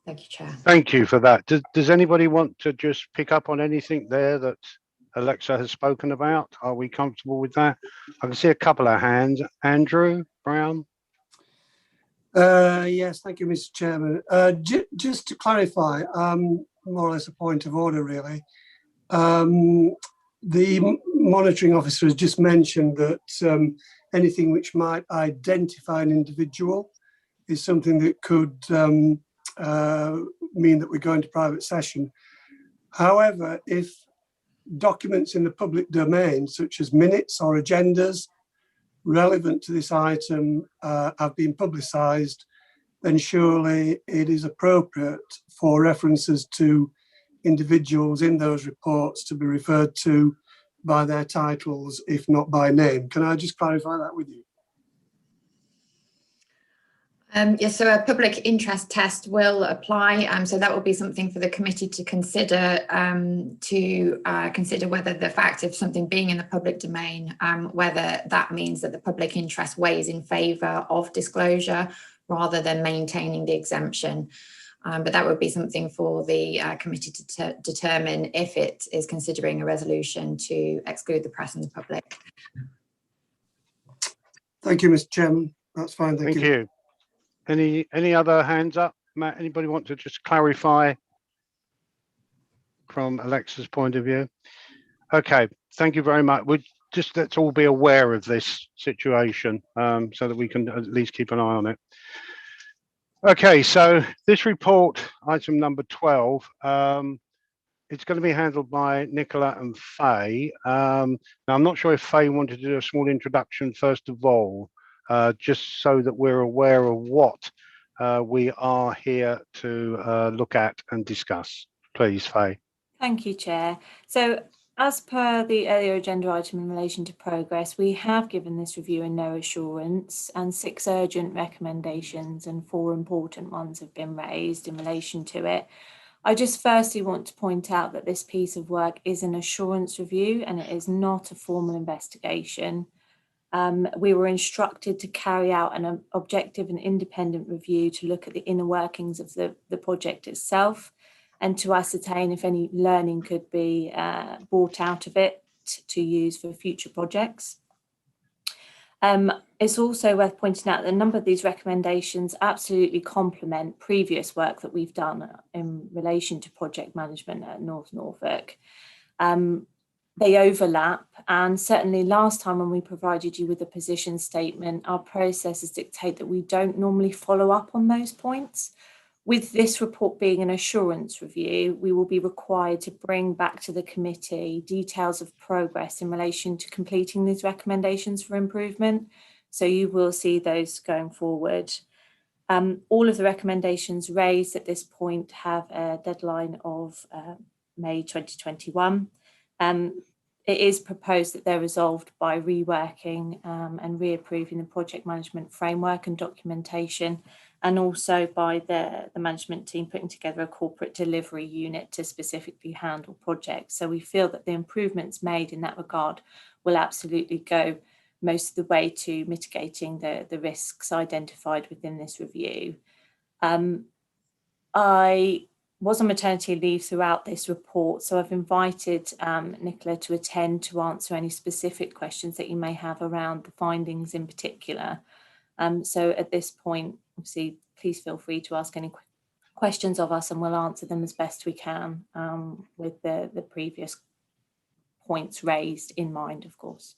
K: Thank you, Chair.
B: Thank you for that. Does anybody want to just pick up on anything there that Alexa has spoken about. Are we comfortable with that? I can see a couple of hands. Andrew Brown.
L: Yes, thank you, Mr. Chairman. Just to clarify, more or less a point of order, really. The monitoring officer has just mentioned that anything which might identify an individual is something that could mean that we're going to private session. However, if documents in the public domain, such as minutes or agendas relevant to this item, have been publicised, then surely it is appropriate for references to individuals in those reports to be referred to by their titles, if not by name. Can I just clarify that with you?
K: Yes, so a public interest test will apply. So that will be something for the committee to consider consider whether the fact of something being in the public domain, whether that means that the public interest weighs in favour of disclosure rather than maintaining the exemption. But that would be something for the committee to determine if it is considering a resolution to exclude the press and the public.
L: Thank you, Mr. Chairman. That's fine. Thank you.
B: Any other hands up? Matt, anybody want to just clarify from Alexa's point of view? Okay, thank you very much. Let's all be aware of this situation so that we can at least keep an eye on it. Okay, so this report, item number 12, it's going to be handled by Nicola and Faye. Now, I'm not sure if Faye wanted to do a small introduction first of all, just so that we're aware of what we are here to look at and discuss. Please, Faye.
I: Thank you, Chair. So, as per the earlier agenda item in relation to progress, we have given this review a no assurance, and 6 urgent recommendations and 4 important ones have been raised in relation to it. I just firstly want to point out that this piece of work is an assurance review and it is not a formal investigation. We were instructed to carry out an objective and independent review to look at the inner workings of the project itself and to ascertain if any learning could be brought out of it to use for future projects. It's also worth pointing out that a number of these recommendations absolutely complement previous work that we've done in relation to project management at North Norfolk. They overlap, and certainly last time when we provided you with a position statement, our processes dictate that we don't normally follow up on those points. With this report being an assurance review, we will be required to bring back to the committee details of progress in relation to completing these recommendations for improvement. So you will see those going forward. All of the recommendations raised at this point have a deadline of May 2021. It is proposed that they're resolved by reworking and reapproving the project management framework and documentation, and also by the management team putting together a corporate delivery unit to specifically handle projects. So we feel that the improvements made in that regard will absolutely go most of the way to mitigating the risks identified within this review. I was on maternity leave throughout this report, so I've invited Nicola to attend to answer any specific questions that you may have around the findings in particular. So at this point, obviously, please feel free to ask any questions of us and we'll answer them as best we can with the previous points raised in mind, of course.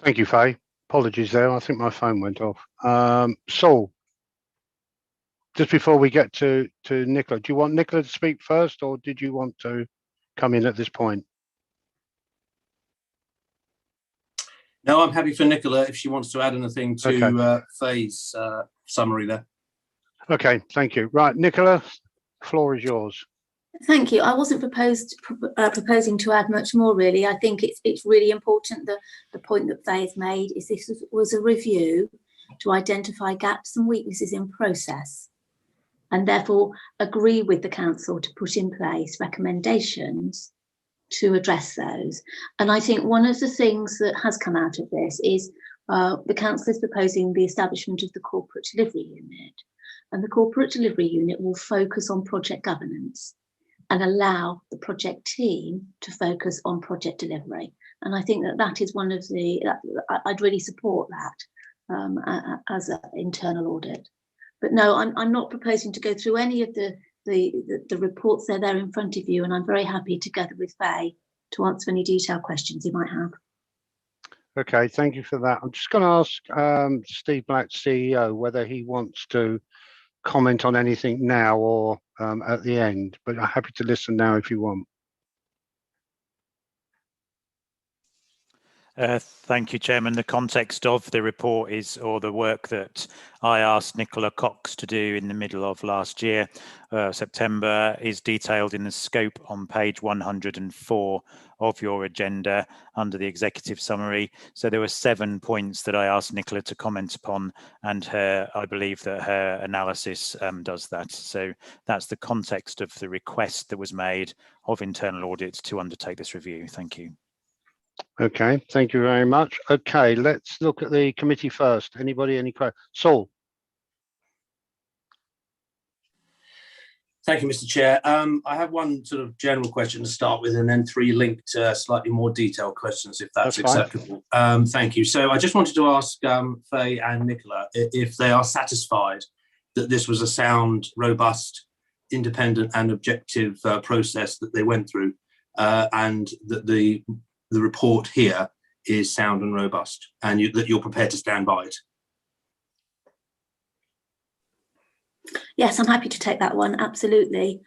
B: Thank you, Faye. Apologies there, I think my phone went off. Saul, just before we get to Nicola, do you want Nicola to speak first or did you want to come in at this point?
D: No, I'm happy for Nicola if she wants to add anything to Faye's summary there. Okay,
B: thank you. Right, Nicola, floor is yours.
M: Thank you. I wasn't proposing to add much more, really. I think it's really important that the point that Faye has made is this was a review to identify gaps and weaknesses in process, and therefore agree with the council to put in place recommendations to address those. And I think one of the things that has come out of this is the council is proposing the establishment of the corporate delivery unit, and the corporate delivery unit will focus on project governance. and allow the project team to focus on project delivery. And I think that that is one of the, I'd really support that as an internal audit. But no, I'm not proposing to go through any of the reports. They're there in front of you, and I'm very happy together with Faye to answer any detailed questions you might have.
B: Okay, thank you for that. I'm just going to ask Steve Black, CEO, whether he wants to comment on anything now or at the end, but I'm happy to listen now if you want.
F: Thank you, Chairman. The context of the report is, or the work that I asked Nicola Cox to do in the middle of last year, September, is detailed in the scope on page 104 of your agenda under the executive summary. So there were 7 points that I asked Nicola to comment upon, and I believe that her analysis does that. So that's the context of the request that was made of internal audit to undertake this review. Thank you.
B: Okay, thank you very much. Okay, let's look at the committee first. Anybody, any questions? Saul.
D: Thank you, Mr. Chair. I have one sort of general question to start with, and then 3 linked slightly more detailed questions, if that's acceptable. Thank you. So I just wanted to ask Faye and Nicola if they are satisfied that this was a sound, robust, independent and objective process that they went through, and that the report here is sound and robust, and that you're prepared to stand by it.
M: Yes, I'm happy to take that one, absolutely.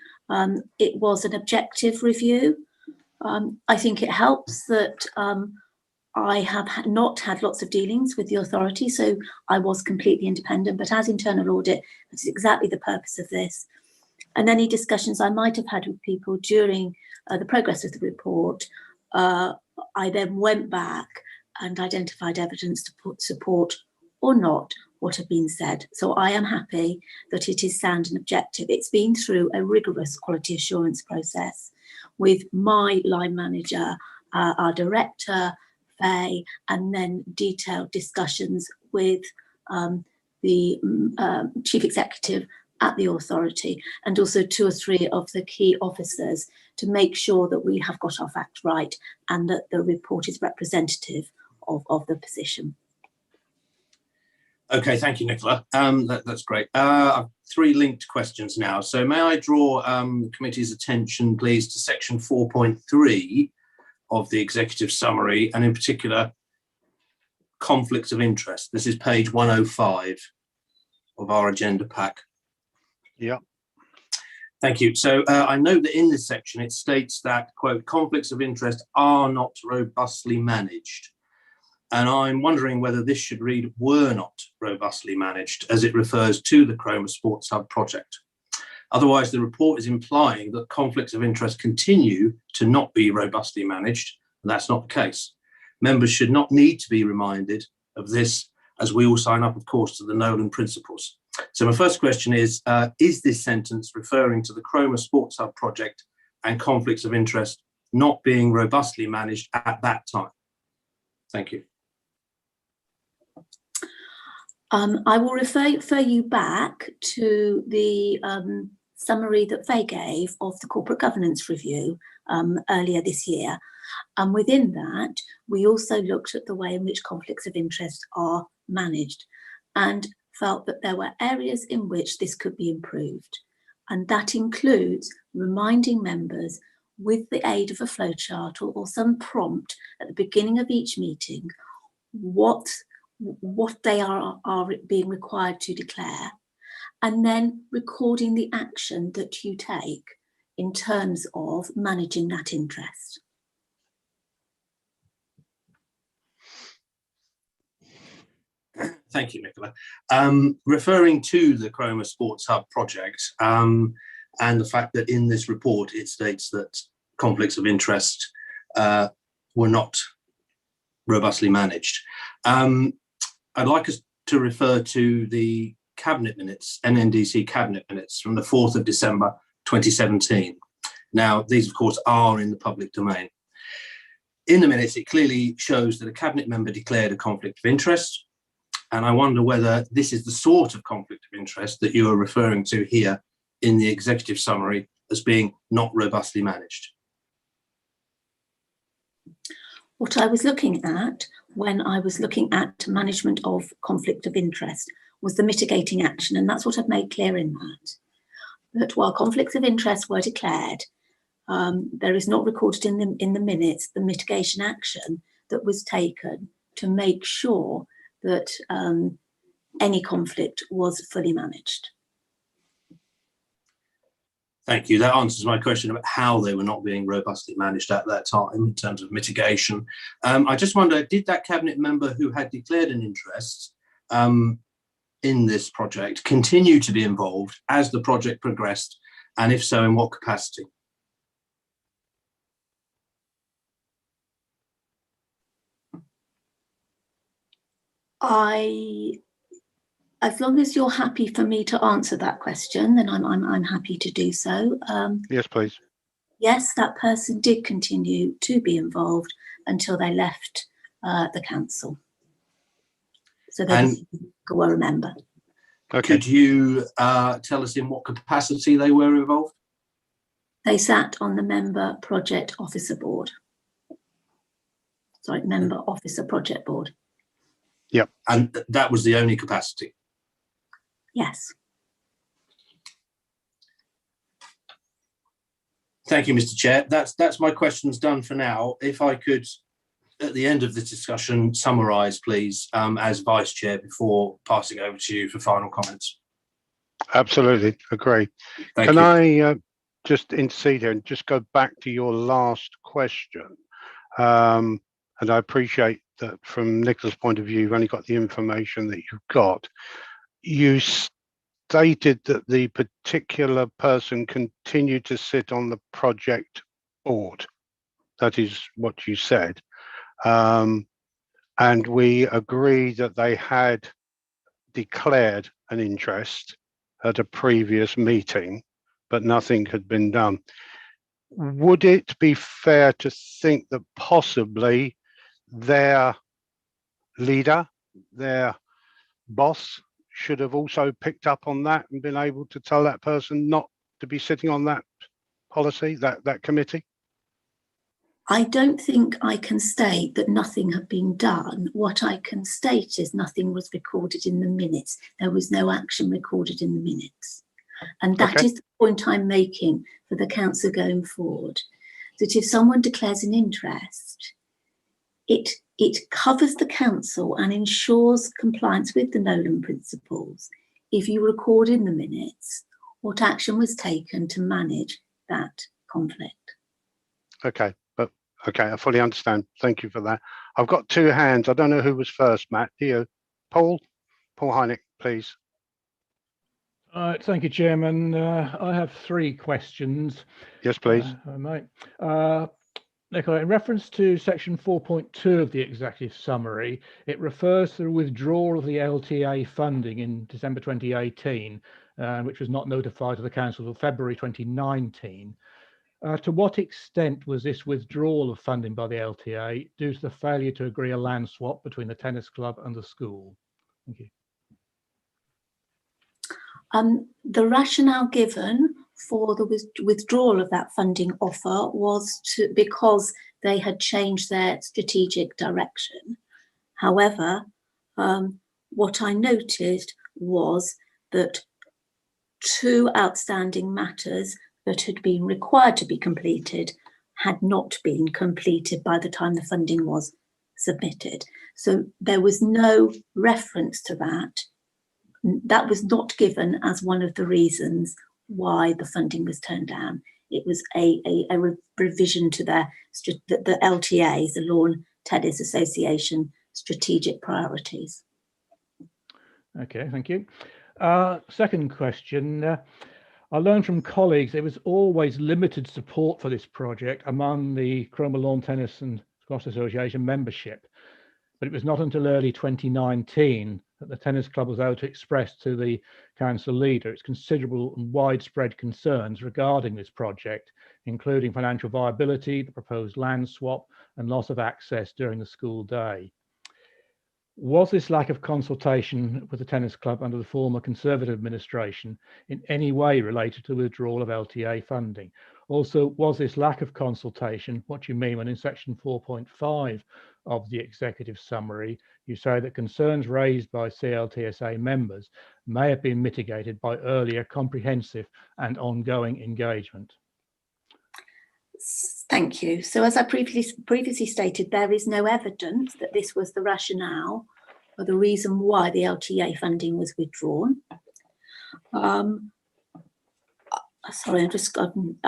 M: It was an objective review. I think it helps that I have not had lots of dealings with the authority, so I was completely independent, but as internal audit, that's exactly the purpose of this. And any discussions I might have had with people during the progress of the report, I then went back and identified evidence to support or not what had been said. So I am happy that it is sound and objective. It's been through a rigorous quality assurance process with my line manager, our director, Faye, and then detailed discussions with the chief executive at the authority, and also 2 or 3 of the key officers, to make sure that we have got our facts right and that the report is representative of the position.
D: Okay, thank you, Nicola. That's great. I've 3 linked questions now. So may I draw the committee's attention, please, to section 4.3 of the executive summary, and in particular, conflicts of interest. This is page 105 of our agenda pack.
B: Yeah.
D: Thank you. So I note that in this section, it states that, quote, conflicts of interest are not robustly managed. And I'm wondering whether this should read were not robustly managed, as it refers to the Cromer Sports Hub project. Otherwise, the report is implying that conflicts of interest continue to not be robustly managed, and that's not the case. Members should not need to be reminded of this, as we all sign up, of course, to the Nolan principles. So my first question is this sentence referring to the Cromer Sports Hub project and conflicts of interest not being robustly managed at that time? Thank you.
M: I will refer you back to the summary that Faye gave of the corporate governance review earlier this year. And within that, we also looked at the way in which conflicts of interest are managed and felt that there were areas in which this could be improved. And that includes reminding members with the aid of a flowchart or some prompt at the beginning of each meeting what they are being required to declare, and then recording the action that you take in terms of managing that interest.
D: Thank you, Nicola. Referring to the Cromer Sports Hub project and the fact that in this report it states that conflicts of interest were not robustly managed, I'd like us to refer to the cabinet minutes, NNDC cabinet minutes from the 4th of December 2017. Now, these, of course, are in the public domain. In the minutes, it clearly shows that a cabinet member declared a conflict of interest. And I wonder whether this is the sort of conflict of interest that you are referring to here in the executive summary as being not robustly managed?
M: What I was looking at when I was looking at management of conflict of interest was the mitigating action, and that's what I've made clear in that. That while conflicts of interest were declared, there is not recorded in the minutes the mitigation action that was taken to make sure that any conflict was fully managed.
D: Thank you. That answers my question about how they were not being robustly managed at that time in terms of mitigation. I just wonder, did that cabinet member who had declared an interest in this project continue to be involved as the project progressed, and if so, in what capacity?
M: As long as you're happy for me to answer that question, then I'm happy to do so.
B: Yes, please.
M: Yes, that person did continue to be involved until they left the council. So they were a member.
D: Okay. Could you tell us in what capacity they were involved?
M: They sat on the member project officer board. Sorry, member officer project board.
B: Yep.
D: And that was the only capacity?
M: Yes.
D: Thank you, Mr. Chair. That's my questions done for now. If I could, at the end of the discussion, summarise, please, as Vice Chair, before passing over to you for final comments.
B: Absolutely, agree. Can I just intercede here and just go back to your last question? And I appreciate that from Nicola's point of view, you've only got the information that you've got. You stated that the particular person continued to sit on the project board. That is what you said. And we agree that they had declared an interest at a previous meeting, but nothing had been done. Would it be fair to think that possibly their leader, their boss, should have also picked up on that and been able to tell that person not to be sitting on that policy, that committee?
M: I don't think I can state that nothing had been done. What I can state is nothing was recorded in the minutes. There was no action recorded in the minutes. And that is the point I'm making for the council going forward, that if someone declares an interest, it covers the council and ensures compliance with the Nolan principles if you record in the minutes what action was taken to manage that conflict.
B: Okay, I fully understand. Thank you for that. I've got two hands. I don't know who was first, Matt. Do you? Paul Hynek, please.
N: Thank you, Chairman. I have three questions.
B: Yes, please.
N: I might. Nicola, in reference to section 4.2 of the executive summary, it refers to the withdrawal of the LTA funding in December 2018, which was not notified to the council until February 2019. To what extent was this withdrawal of funding by the LTA due to the failure to agree a land swap between the tennis club and the school? Thank you.
M: The rationale given for the withdrawal of that funding offer was because they had changed their strategic direction. However, what I noticed was that two outstanding matters that had been required to be completed had not been completed by the time the funding was submitted. So there was no reference to that. That was not given as one of the reasons why the funding was turned down. It was a revision to the LTAs, the Lawn Tennis Association strategic priorities.
N: Okay, thank you. Second question. I learned from colleagues there was always limited support for this project among the Cromer Lawn Tennis and Squash Association membership, but it was not until early 2019 that the tennis club was able to express to the council leader its considerable and widespread concerns regarding this project, including financial viability, the proposed land swap, and loss of access during the school day. Was this lack of consultation with the tennis club under the former Conservative administration in any way related to the withdrawal of LTA funding? Also, was this lack of consultation what you mean when in section 4.5 of the executive summary, you say that concerns raised by CLTSA members may have been mitigated by earlier comprehensive and ongoing engagement?
M: Thank you. So as I previously stated, there is no evidence that this was the rationale or the reason why the LTA funding was withdrawn. Sorry, I've just gotten,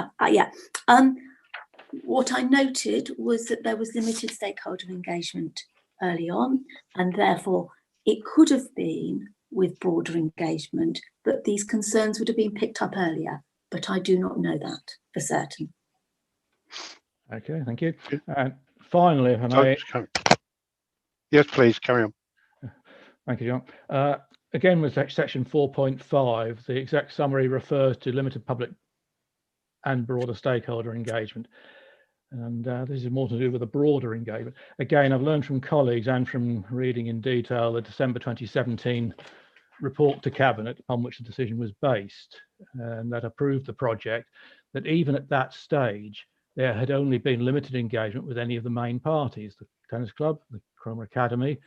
M: what I noted was that there was limited stakeholder engagement early on, and therefore it could have been with broader engagement, but these concerns would have been picked up earlier, but I do not know that for certain.
N: Okay, thank you. And finally, if I may...
B: Yes, please, carry on.
N: Thank you, John. Again, with section 4.5, the exec summary refers to limited public and broader stakeholder engagement. And this is more to do with a broader engagement. Again, I've learned from colleagues and from reading in detail the December 2017 report to Cabinet upon which the decision was based, and that approved the project, that even at that stage, there had only been limited engagement with any of the main parties, the tennis club, the Cromer Academy,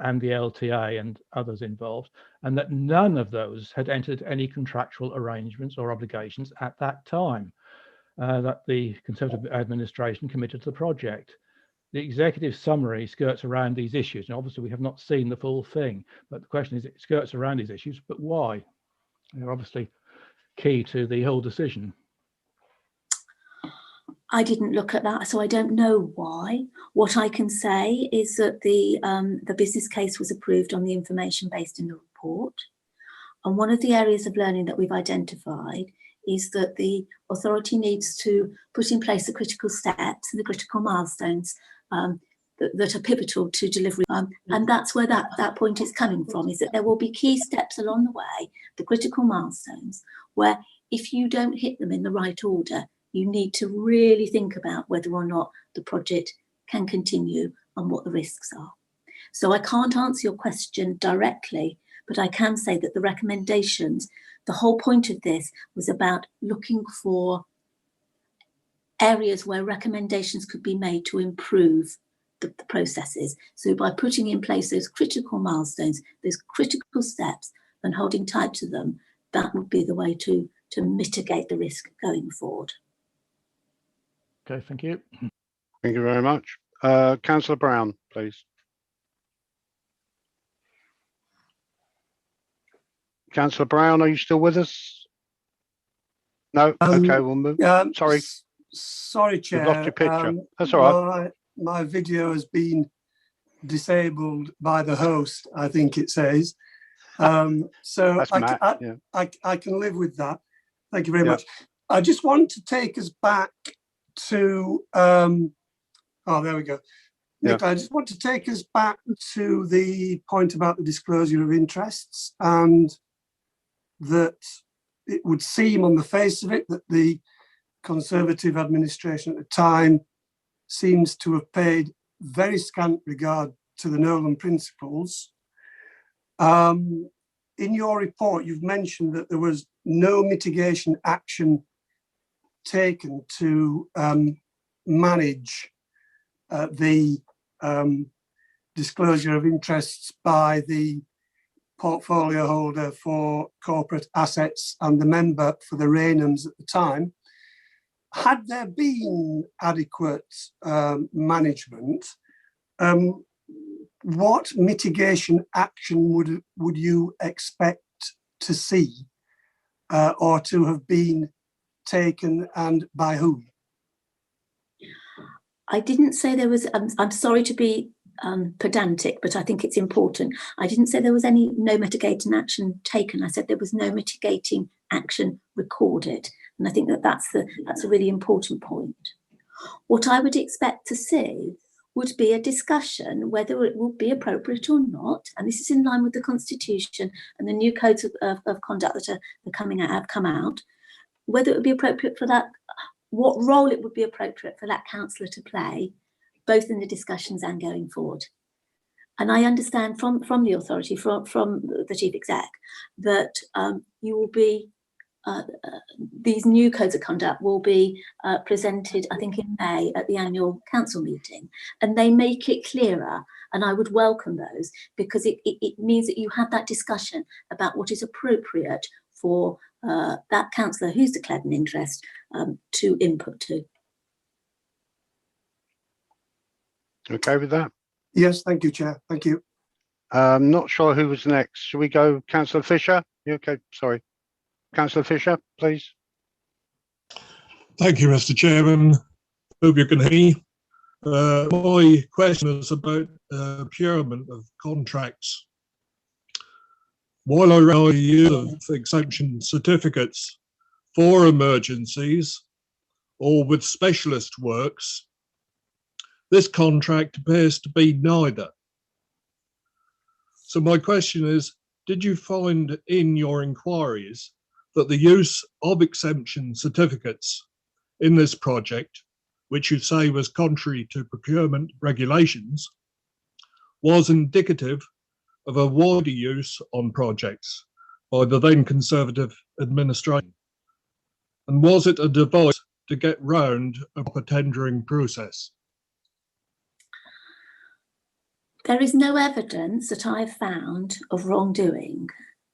N: and the LTA and others involved, and that none of those had entered any contractual arrangements or obligations at that time that the Conservative administration committed to the project. The executive summary skirts around these issues, and obviously we have not seen the full thing, but the question is, it skirts around these issues, but why? They're obviously key to the whole decision.
M: I didn't look at that, so I don't know why. What I can say is that the business case was approved on the information based in the report. And one of the areas of learning that we've identified is that the authority needs to put in place the critical steps and the critical milestones that are pivotal to delivery. And that's where that point is coming from, is that there will be key steps along the way, the critical milestones, where if you don't hit them in the right order, you need to really think about whether or not the project can continue and what the risks are. So I can't answer your question directly, but I can say that the recommendations, the whole point of this was about looking for areas where recommendations could be made to improve the processes. So by putting in place those critical milestones, those critical steps, and holding tight to them, that would be the way to mitigate the risk going forward.
N: Okay, thank you.
B: Thank you very much. Councillor Brown, please. Councillor Brown, are you still with us? No? Okay, we'll move. Sorry.
L: Sorry, Chair.
B: You've lost your picture. That's all right.
L: My video has been disabled by the host, I think it says. So I can live with that. Thank you very much. I just want to take us back to, oh, there we go. Nick, I just want to take us back to the point about the disclosure of interests, and that it would seem on the face of it that the Conservative administration at the time seems to have paid very scant regard to the Nolan principles. In your report, you've mentioned that there was no mitigation action taken to manage the disclosure of interests by the portfolio holder for corporate assets and the member for the Raynhams at the time. Had there been adequate management, what mitigation action would you expect to see or to have been taken, and by whom?
M: I didn't say there was, I'm sorry to be pedantic, but I think it's important. I didn't say there was no mitigating action taken. I said there was no mitigating action recorded. And I think that's a really important point. What I would expect to see would be a discussion whether it would be appropriate or not, and this is in line with the Constitution and the new codes of conduct that have come out, whether it would be appropriate for that, what role it would be appropriate for that councillor to play, both in the discussions and going forward. And I understand from the authority, from the chief exec, that you will be these new codes of conduct will be presented, I think, in May at the annual council meeting, and they make it clearer. And I would welcome those, because it means that you have that discussion about what is appropriate for that councillor who's declared an interest to input to.
B: Okay with that?
L: Yes, thank you, Chair. Thank you.
B: Not sure who was next. Shall we go, Councillor Fisher? You okay? Sorry. Councillor Fisher, please.
O: Thank you, Mr. Chairman. Hope you can hear me. My question is about procurement of contracts. While I ran the use of exemption certificates for emergencies or with specialist works, this contract appears to be neither. So my question is, did you find in your inquiries that the use of exemption certificates in this project, which you say was contrary to procurement regulations, was indicative of a wider use on projects by the then Conservative administration? And was it a device to get round a proper tendering process?
M: There is no evidence that I've found of wrongdoing,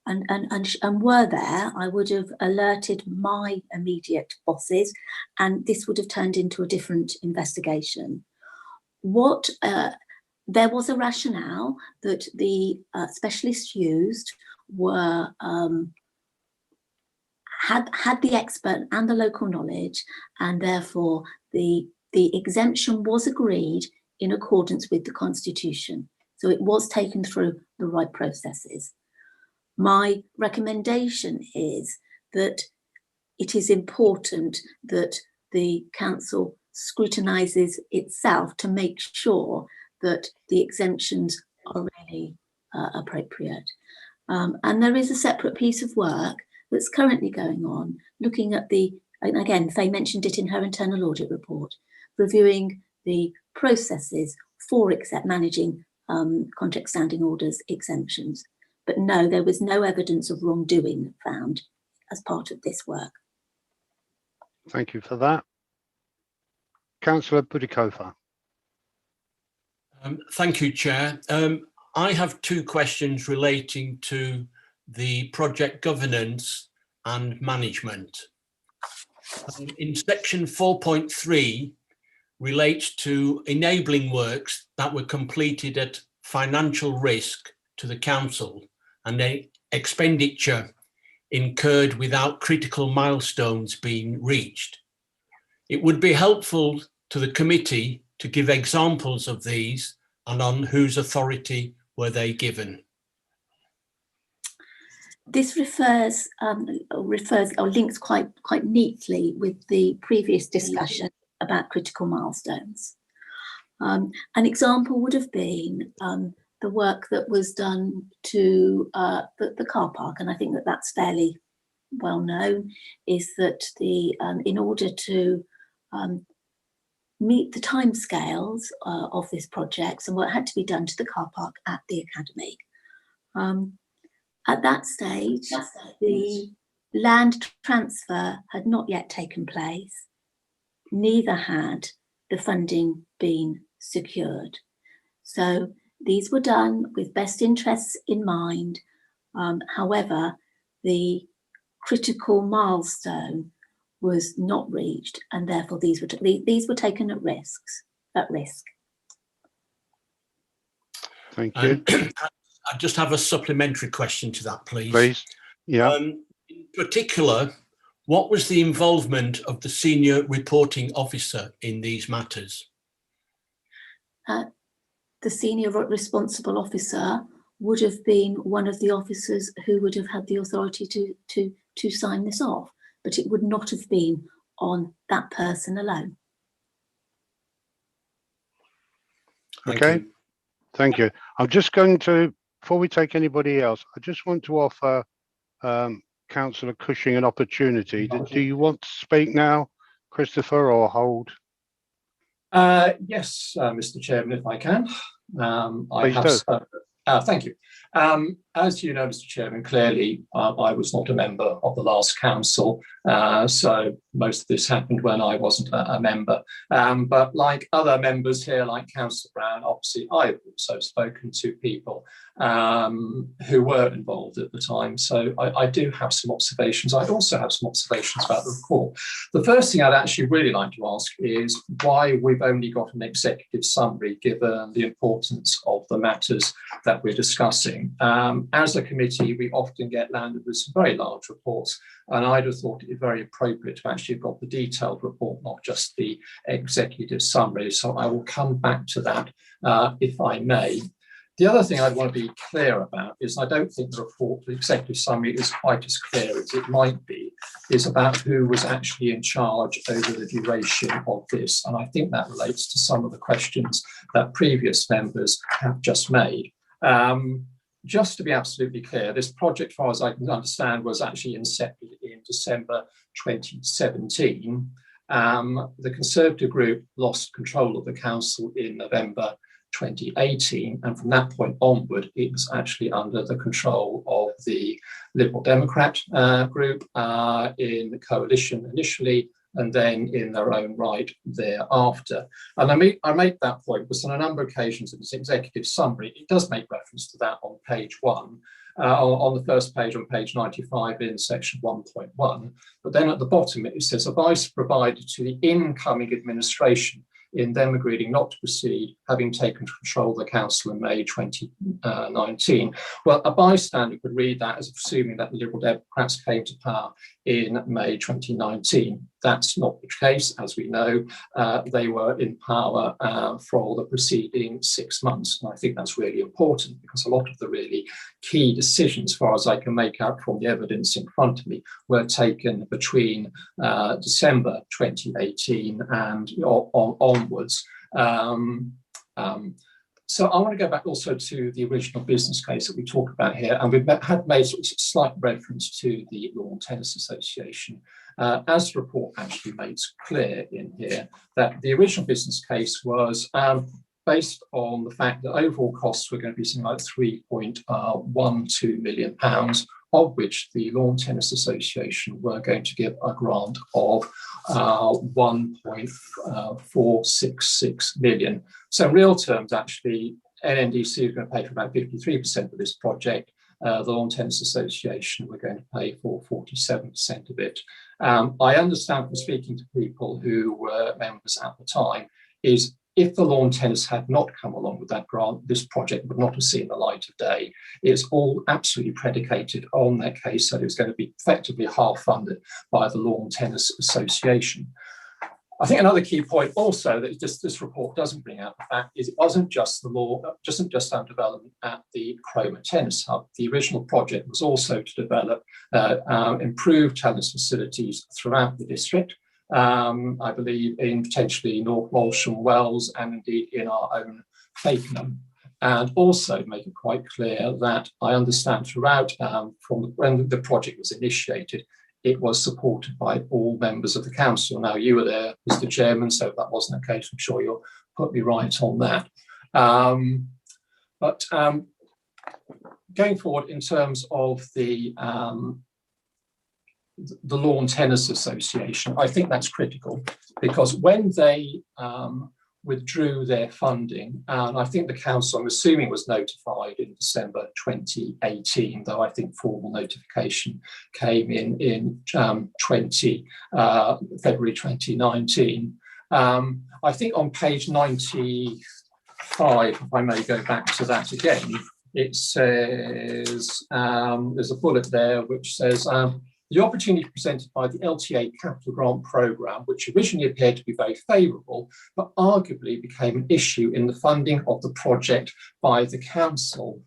M: and were there, I would have alerted my immediate bosses, and this would have turned into a different investigation. There was a rationale that the specialists used were had the expert and the local knowledge, and therefore the exemption was agreed in accordance with the Constitution. So it was taken through the right processes. My recommendation is that it is important that the council scrutinises itself to make sure that the exemptions are really appropriate. And there is a separate piece of work that's currently going on, looking at and again, Faye mentioned it in her internal audit report, reviewing the processes for managing contract standing orders exemptions. But no, there was no evidence of wrongdoing found as part of this work.
B: Thank you for that. Councillor Budikofer.
P: Thank you, Chair. I have two questions relating to the project governance and management. In section 4.3 relates to enabling works that were completed at financial risk to the council and the expenditure incurred without critical milestones being reached. It would be helpful to the committee to give examples of these and on whose authority were they given.
M: This refers or links quite neatly with the previous discussion about critical milestones. An example would have been the work that was done to the car park, and I think that that's fairly well known, is that in order to meet the timescales of this project, some work had to be done to the car park at the academy. At that stage, the land transfer had not yet taken place, neither had the funding been secured. So these were done with best interests in mind. However, the critical milestone was not reached, and therefore these were taken at risk.
B: Thank you.
P: I just have a supplementary question to that, please.
B: Please, yeah.
P: In particular, what was the involvement of the senior reporting officer in these matters?
M: The senior responsible officer would have been one of the officers who would have had the authority to sign this off, but it would not have been on that person alone.
B: Okay, thank you. I'm just going to, before we take anybody else, I just want to offer Councillor Cushing an opportunity. Do you want to speak now, Christopher, or hold?
C: Yes, Mr. Chairman, if I can. I
B: Please
C: have. Thank you. As you know, Mr. Chairman, clearly I was not a member of the last council, so most of this happened when I wasn't a member. But like other members here, like Councillor Brown, obviously I've also spoken to people who were involved at the time. So I do have some observations. I also have some observations about the report. The first thing I'd actually really like to ask is why we've only got an executive summary given the importance of the matters that we're discussing. As a committee, we often get landed with some very large reports, and I'd have thought it very appropriate to actually have got the detailed report, not just the executive summary. So I will come back to that if I may. The other thing I'd want to be clear about is I don't think the report, the executive summary, is quite as clear as it might be, is about who was actually in charge over the duration of this. And I think that relates to some of the questions that previous members have just made. Just to be absolutely clear, this project, as far as I can understand, was actually incepted in December 2017. The Conservative group lost control of the council in November 2018, and from that point onward, it was actually under the control of the Liberal Democrat group in the coalition initially, and then in their own right thereafter. And I make that point because on a number of occasions in this executive summary, it does make reference to that on page 1, on the first page on page 95 in section 1.1. But then at the bottom, it says advice provided to the incoming administration in them agreeing not to proceed, having taken control of the council in May 2019. Well, a bystander could read that as assuming that the Liberal Democrats came to power in May 2019. That's not the case, as we know. They were in power for the preceding 6 months. And I think that's really important because a lot of the really key decisions, as far as I can make out from the evidence in front of me, were taken between December 2018 and onwards. So I want to go back also to the original business case that we talk about here, and we've had made sort of slight reference to the Lawn Tennis Association. As the report actually makes clear in here, that the original business case was based on the fact that overall costs were going to be something like £3.12 million, of which the Lawn Tennis Association were going to give a grant of 1.466 million. So in real terms, actually, NNDC is going to pay for about 53% of this project. The Lawn Tennis Association were going to pay for 47% of it. I understand from speaking to people who were members at the time, is if the lawn tennis had not come along with that grant, this project would not have seen the light of day. It's all absolutely predicated on that case that it was going to be effectively half funded by the Lawn Tennis Association. I think another key point also that this report doesn't bring out the fact is it wasn't just our development at the Cromer Tennis Hub. The original project was also to develop improved tennis facilities throughout the district. I believe in potentially North Walsham, Wells, and indeed in our own Fakenham. And also make it quite clear that I understand throughout, from when the project was initiated, it was supported by all members of the council. Now, you were there, Mr. Chairman, so if that wasn't the case, I'm sure you'll put me right on that. But going forward in terms of the Lawn Tennis Association, I think that's critical because when they withdrew their funding, and I think the council, I'm assuming, was notified in December 2018, though I think formal notification came in February 2019. I think on page 95, if I may go back to that again, it says, there's a bullet there which says, the opportunity presented by the LTA Capital Grant Programme, which originally appeared to be very favourable, but arguably became an issue in the funding of the project by the council.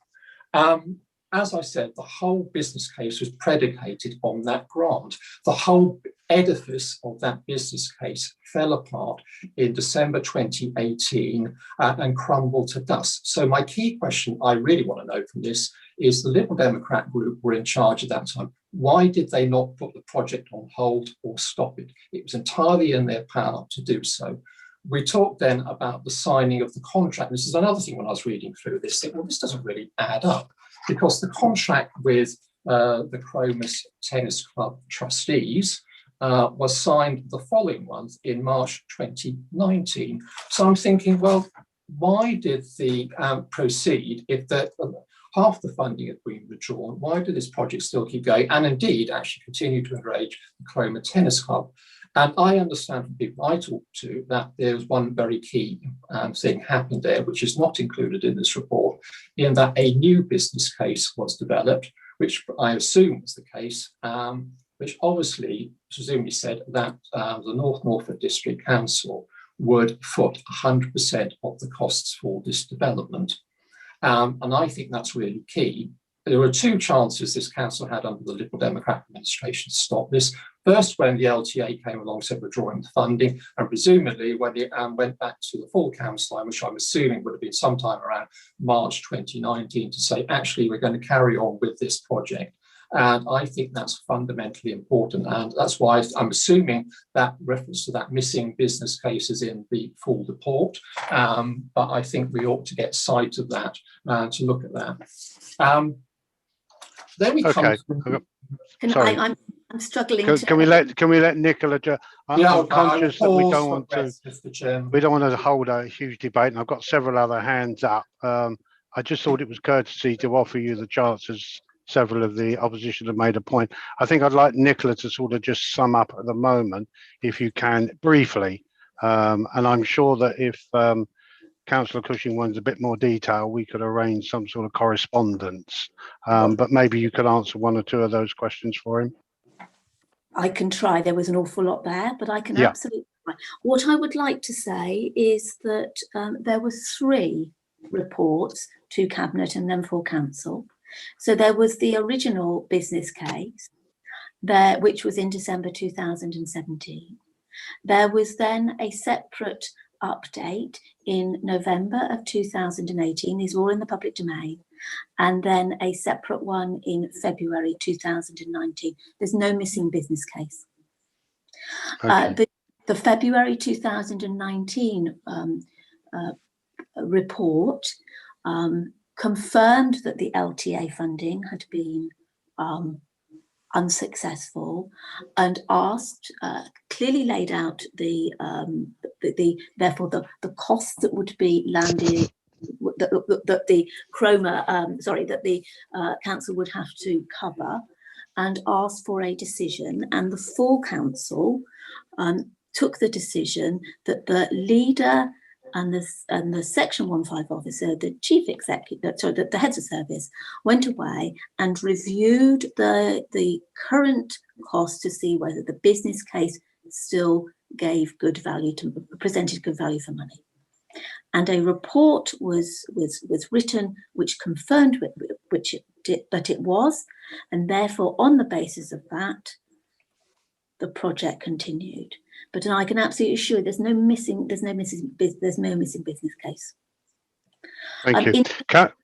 C: As I said, the whole business case was predicated on that grant. The whole edifice of that business case fell apart in December 2018 and crumbled to dust. So my key question I really want to know from this is the Liberal Democrat group were in charge at that time. Why did they not put the project on hold or stop it? It was entirely in their power to do so. We talked then about the signing of the contract. This is another thing when I was reading through this, well, this doesn't really add up, because the contract with the Cromer Tennis Club trustees was signed the following month in March 2019. So I'm thinking, well, why did the proceed if half the funding had been withdrawn? Why did this project still keep going, and indeed actually continue to enrage the Cromer Tennis Club? And I understand from people I talked to that there was one very key thing happened there, which is not included in this report, in that a new business case was developed, which I assume was the case, which obviously presumably said that the North Norfolk District Council would foot 100% of the costs for this development. And I think that's really key. There were two chances this council had under the Liberal Democrat administration to stop this. First, when the LTA came along, said withdrawing the funding, and presumably when it went back to the full council line, which I'm assuming would have been sometime around March 2019, to say, actually, we're going to carry on with this project. And I think that's fundamentally important. And that's why I'm assuming that reference to that missing business case is in the full report. But I think we ought to get sight of that to look at that. Then we come to,
M: I'm struggling.
B: Can we let Nicola? I'm conscious that we don't want to hold a huge debate, and I've got several other hands up. I just thought it was courtesy to offer you the chance, as several of the opposition have made a point. I think I'd like Nicola to sort of just sum up at the moment, if you can, briefly. And I'm sure that if Councillor Cushing wants a bit more detail, we could arrange some sort of correspondence. But maybe you could answer one or two of those questions for him.
M: I can try. There was an awful lot there, but I can absolutely try. What I would like to say is that there were 3 reports to Cabinet and then for Council. So there was the original business case, which was in December 2017. There was then a separate update in November of 2018. These were all in the public domain. And then a separate one in February 2019. There's no missing business case. Okay. The February 2019 report confirmed that the LTA funding had been unsuccessful, and asked, clearly laid out therefore the costs that would be landed, that the Cromer, that the council would have to cover, and asked for a decision. And the full council took the decision that the leader and the Section 15 officer, the chief executive, the heads of service, went away and reviewed the current cost to see whether the business case still gave good value presented good value for money. And a report was written which confirmed that it was, and therefore on the basis of that, the project continued. But I can absolutely assure you there's no missing business case.
B: Thank you.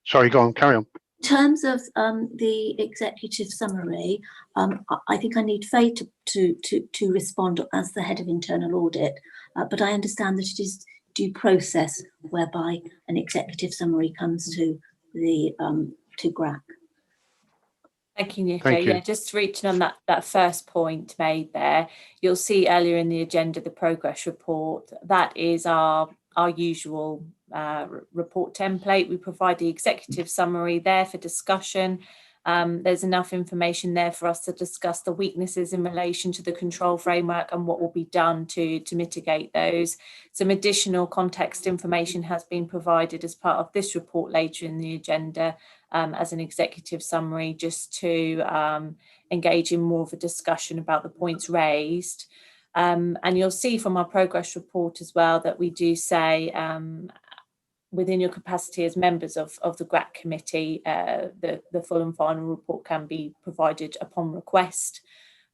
B: Sorry, go on, carry on.
M: In terms of the executive summary, I think I need Faye to respond as the head of internal audit, but I understand that it is due process whereby an executive summary comes to the to GRAC.
I: Thank you, Nicola. Yeah, just reaching on that first point made there, you'll see earlier in the agenda the progress report. That is our usual report template. We provide the executive summary there for discussion. There's enough information there for us to discuss the weaknesses in relation to the control framework and what will be done to mitigate those. Some additional context information has been provided as part of this report later in the agenda as an executive summary, just to engage in more of a discussion about the points raised. And you'll see from our progress report as well that we do say within your capacity as members of the GRAC committee, the full and final report can be provided upon request.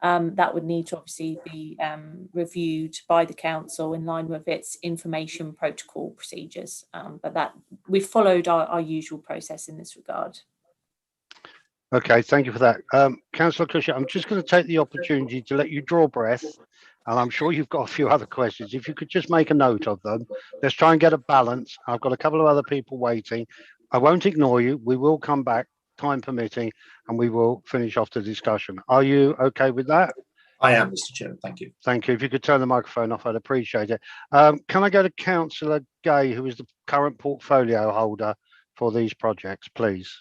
I: That would need to obviously be reviewed by the council in line with its information protocol procedures. But that we've followed our usual process in this regard.
B: Okay, thank you for that. Councillor Cushing, I'm just going to take the opportunity to let you draw breath and I'm sure you've got a few other questions. If you could just make a note of them, let's try and get a balance. I've got a couple of other people waiting. I won't ignore you. We will come back, time permitting, and we will finish off the discussion. Are you okay with that?
C: I am, Mr. Chairman. Thank you.
B: Thank you. If you could turn the microphone off, I'd appreciate it. Can I go to Councillor Gay, who is the current portfolio holder for these projects, please?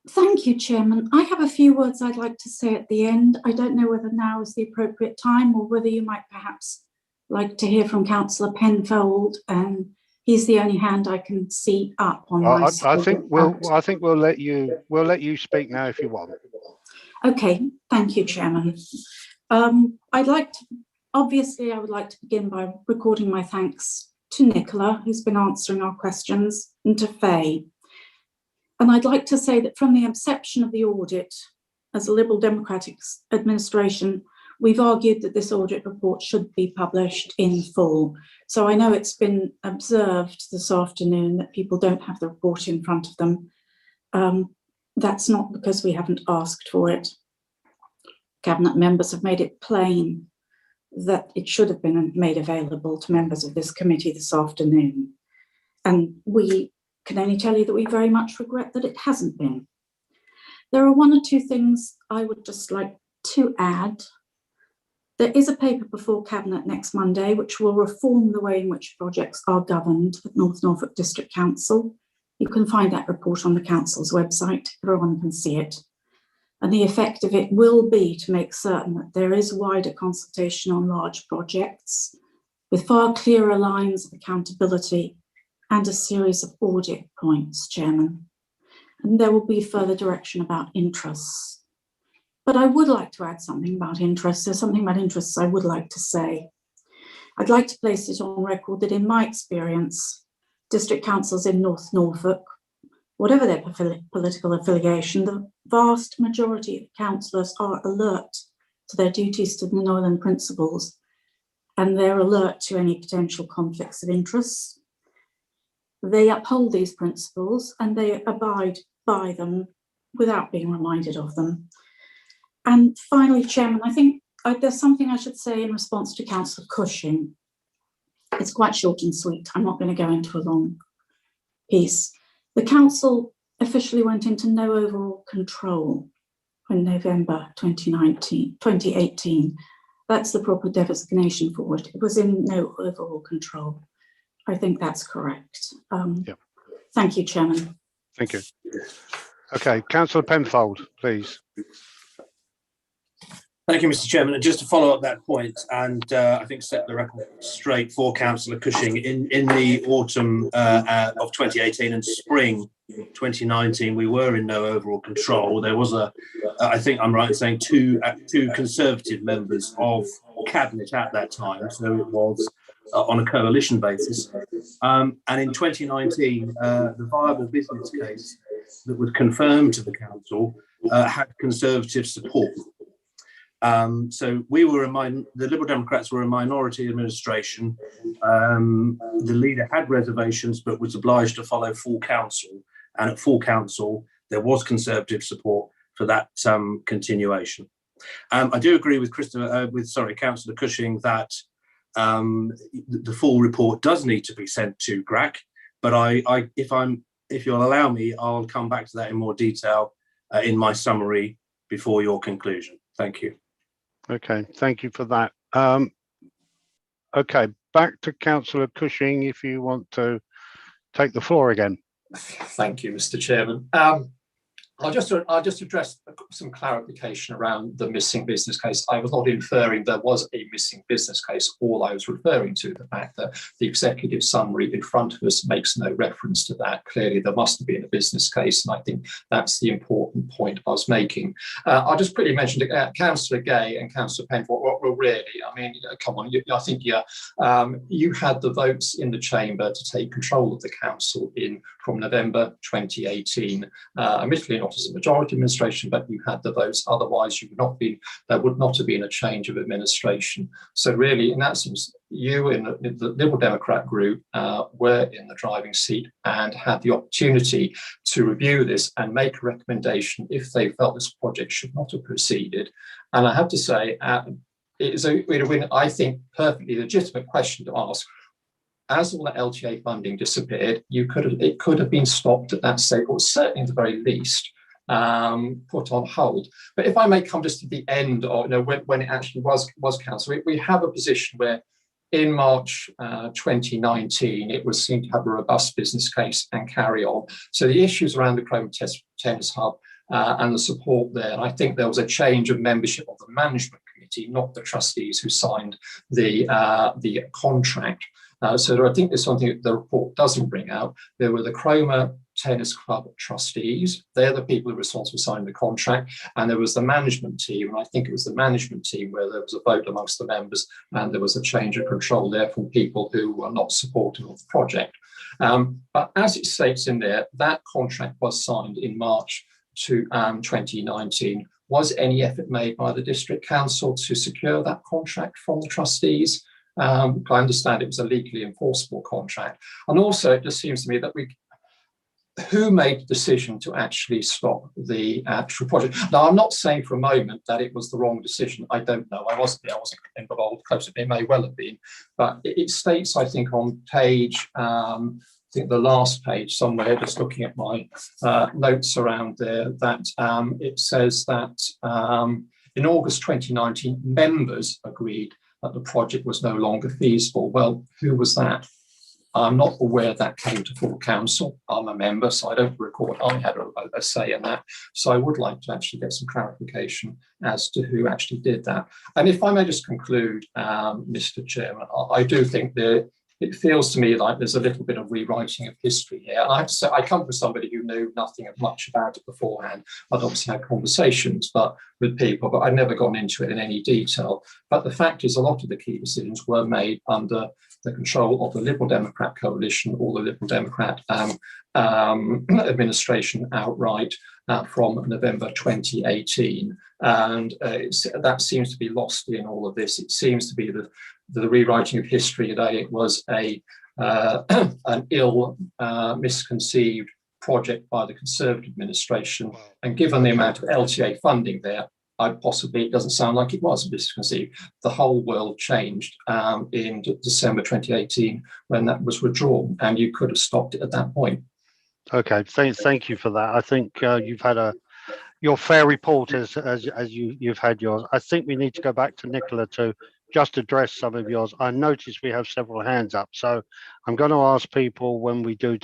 Q: Thank you, Chairman. I have a few words I'd like to say at the end. I don't know whether now is the appropriate time or whether you might perhaps like to hear from Councillor Penfold. He's the only hand I can see up on my
B: I think we'll let you speak now if you want.
Q: Okay, thank you, Chairman. Obviously, I would like to begin by recording my thanks to Nicola, who's been answering our questions, and to Faye. And I'd like to say that from the inception of the audit, as a Liberal Democratic administration, we've argued that this audit report should be published in full. So I know it's been observed this afternoon that people don't have the report in front of them. That's not because we haven't asked for it. Cabinet members have made it plain that it should have been made available to members of this committee this afternoon. And we can only tell you that we very much regret that it hasn't been. There are one or two things I would just like to add. There is a paper before Cabinet next Monday which will reform the way in which projects are governed at North Norfolk District Council. You can find that report on the Council's website. Everyone can see it. And the effect of it will be to make certain that there is wider consultation on large projects with far clearer lines of accountability and a series of audit points, Chairman. And there will be further direction about interests. But I would like to add something about interests. There's something about interests I would like to say. I'd like to place it on record that in my experience, district councils in North Norfolk, whatever their political affiliation, the vast majority of councillors are alert to their duties to the Northern Principles, and they're alert to any potential conflicts of interest. They uphold these principles and they abide by them without being reminded of them. And finally, Chairman, I think there's something I should say in response to Councillor Cushing. It's quite short and sweet. I'm not going to go into a long piece. The council officially went into no overall control in November 2018. That's the proper designation for it. It was in no overall control. I think that's correct. Thank you, Chairman.
B: Thank you. Okay, Councillor Penfold, please.
D: Thank you, Mr. Chairman. And just to follow up that point, and I think set the record straight for Councillor Cushing, in the autumn of 2018 and spring 2019, we were in no overall control. There was I think I'm right in saying two Conservative members of Cabinet at that time, so it was on a coalition basis. And in 2019, the viable business case that was confirmed to the council had Conservative support. So we were the Liberal Democrats were a minority administration. The leader had reservations, but was obliged to follow full council. And at full council, there was Conservative support for that continuation. I do agree with Councillor Cushing that the full report does need to be sent to GRAC. But if you'll allow me, I'll come back to that in more detail in my summary before your conclusion. Thank you.
B: Okay, thank you for that. Okay, back to Councillor Cushing, if you want to take the floor again.
C: Thank you, Mr. Chairman. I'll just address some clarification around the missing business case. I was not inferring there was a missing business case. All I was referring to the fact that the executive summary in front of us makes no reference to that. Clearly, there must have been a business case, and I think that's the important point I was making. I'll just quickly mention to Councillor Gay and Councillor Penfold, well, really, I mean, come on, I think you had the votes in the chamber to take control of the council from November 2018, admittedly not not as a majority administration, but you had the votes. Otherwise, there would not have been a change of administration. So really, in that sense, you in the Liberal Democrat group were in the driving seat and had the opportunity to review this and make a recommendation if they felt this project should not have proceeded. And I have to say, it is I think, perfectly legitimate question to ask. As all the LTA funding disappeared, it could have been stopped at that stage, or certainly at the very least put on hold. But if I may come just to the end, or when it actually was cancelled, we have a position where in March 2019, it was seen to have a robust business case and carry on. So the issues around the Cromer Tennis Hub and the support there, and I think there was a change of membership of the management committee, not the trustees who signed the contract. So I think there's something that the report doesn't bring out. There were the Cromer Tennis Club trustees. They're the people who were responsible for signing the contract. And there was the management team. And I think it was the management team where there was a vote amongst the members and there was a change of control there from people who were not supportive of the project. But as it states in there, that contract was signed in March 2019. Was any effort made by the district council to secure that contract from the trustees? I understand it was a legally enforceable contract. And also, it just seems to me that who made the decision to actually stop the actual project? Now, I'm not saying for a moment that it was the wrong decision. I don't know. I wasn't involved closely. It may well have been. But it states, I think, on page, I think the last page somewhere, just looking at my notes around there, that it says that in August 2019, members agreed that the project was no longer feasible. Well, who was that? I'm not aware that came to full council. I'm a member, so I don't record I had a say in that. So I would like to actually get some clarification as to who actually did that. And if I may just conclude, Mr. Chairman, I do think that it feels to me like there's a little bit of rewriting of history here. And I have to say, I come from somebody who knew nothing much about it beforehand. I'd obviously had conversations with people, but I'd never gone into it in any detail. But the fact is, a lot of the key decisions were made under the control of the Liberal Democrat coalition or the Liberal Democrat administration outright from November 2018. And that seems to be lost in all of this. It seems to be the rewriting of history that it was an ill, misconceived project by the Conservative administration. And given the amount of LTA funding there, it doesn't sound like it was misconceived. The whole world changed in December 2018 when that was withdrawn, and you could have stopped it at that point.
B: Okay, thank you for that. I think you've had your fair report as you've had yours. I think we need to go back to Nicola to just address some of yours. I noticed we have several hands up, so I'm going to ask people when we do,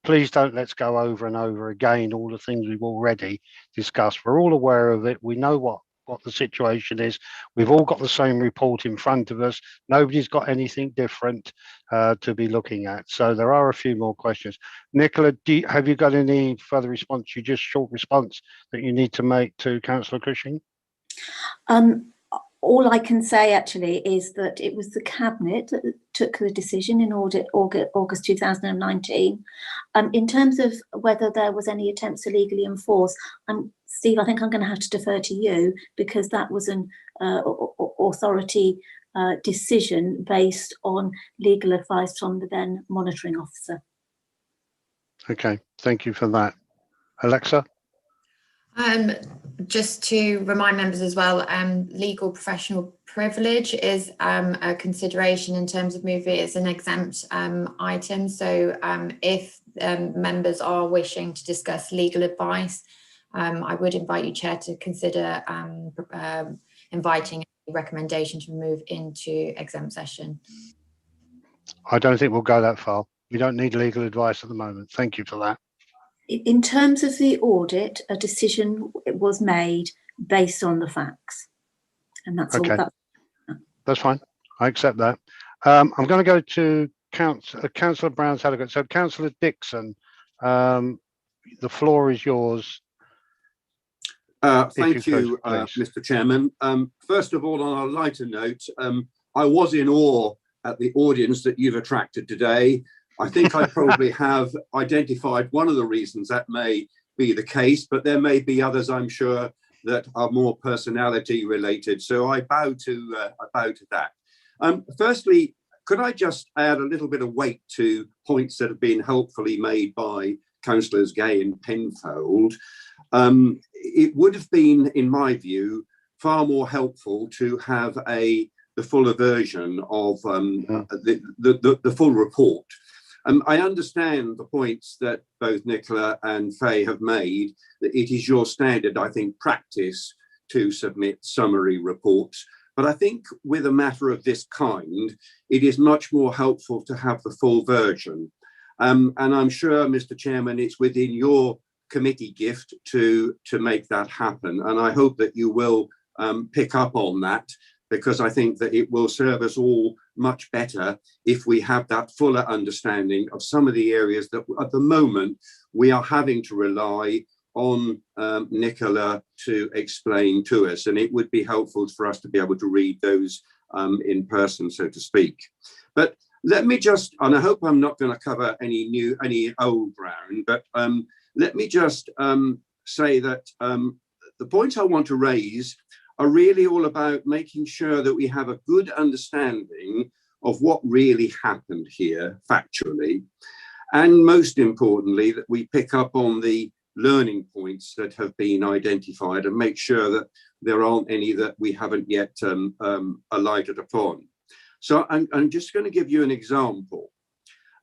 B: please don't let's go over and over again all the things we've already discussed. We're all aware of it. We know what the situation is. We've all got the same report in front of us. Nobody's got anything different to be looking at. So there are a few more questions. Nicola, have you got any further response? Just short response that you need to make to Councillor Cushing?
M: All I can say actually is that it was the Cabinet that took the decision in August 2019. In terms of whether there was any attempts to legally enforce, Steve, I think I'm going to have to defer to you because that was an authority decision based on legal advice from the then monitoring officer.
B: Okay, thank you for that. Alexa?
K: Just to remind members as well, legal professional privilege is a consideration in terms of moving it as an exempt item. So if members are wishing to discuss legal advice, I would invite you, Chair, to consider inviting a recommendation to move into exempt session.
B: I don't think we'll go that far. We don't need legal advice at the moment. Thank you for that.
M: In terms of the audit, a decision was made based on the facts, and that's
B: okay.
M: all.
B: That's fine. I accept that. I'm going to go to Councillor Brown's had a go. So, Councillor Dixon, the floor is yours.
R: Thank you, Mr. Chairman. First of all, on a lighter note, I was in awe at the audience that you've attracted today. I think I probably have identified one of the reasons that may be the case, but there may be others, I'm sure, that are more personality related. So I bow to that. Firstly, could I just add a little bit of weight to points that have been helpfully made by Councillors Gay and Penfold? It would have been, in my view, far more helpful to have the fuller version of the full report. I understand the points that both Nicola and Faye have made, that it is your standard, I think, practice to submit summary reports. But I think with a matter of this kind, it is much more helpful to have the full version. And I'm sure, Mr. Chairman, it's within your committee gift to make that happen. And I hope that you will pick up on that, because I think that it will serve us all much better if we have that fuller understanding of some of the areas that at the moment we are having to rely on Nicola to explain to us. And it would be helpful for us to be able to read those in person, so to speak. But let me just, and I hope I'm not going to cover any old ground, but let me just say that the points I want to raise are really all about making sure that we have a good understanding of what really happened here factually. And most importantly, that we pick up on the learning points that have been identified and make sure that there aren't any that we haven't yet alighted upon. So I'm just going to give you an example.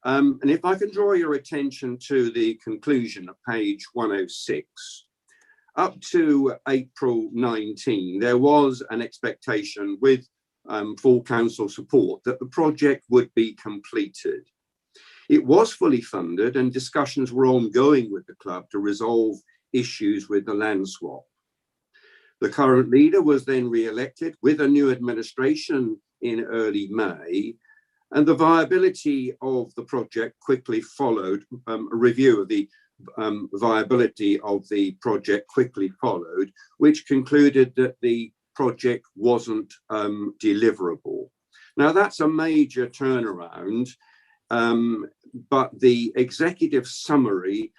R: And if I can draw your attention to the conclusion of page 106, up to April 19, there was an expectation with full council support that the project would be completed. It was fully funded and discussions were ongoing with the club to resolve issues with the land swap. The current leader was then re-elected with a new administration in early May, and the viability of the project quickly followed, a review of the viability of the project quickly followed, which concluded that the project wasn't deliverable. Now that's a major turnaround, but the executive summary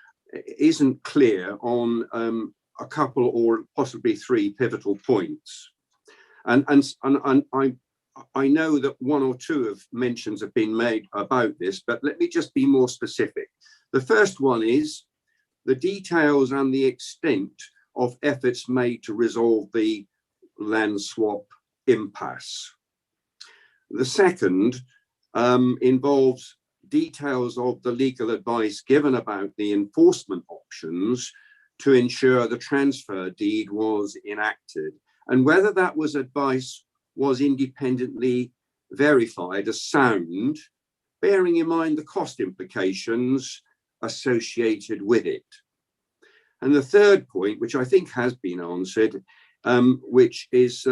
R: isn't clear on a couple or possibly three pivotal points. And I know that one or two of mentions have been made about this, but let me just be more specific. The first one is the details and the extent of efforts made to resolve the land swap impasse. The second involves details of the legal advice given about the enforcement options to ensure the transfer deed was enacted, and whether that was advice was independently verified as sound, bearing in mind the cost implications associated with it. And the third point, which I think has been answered, which is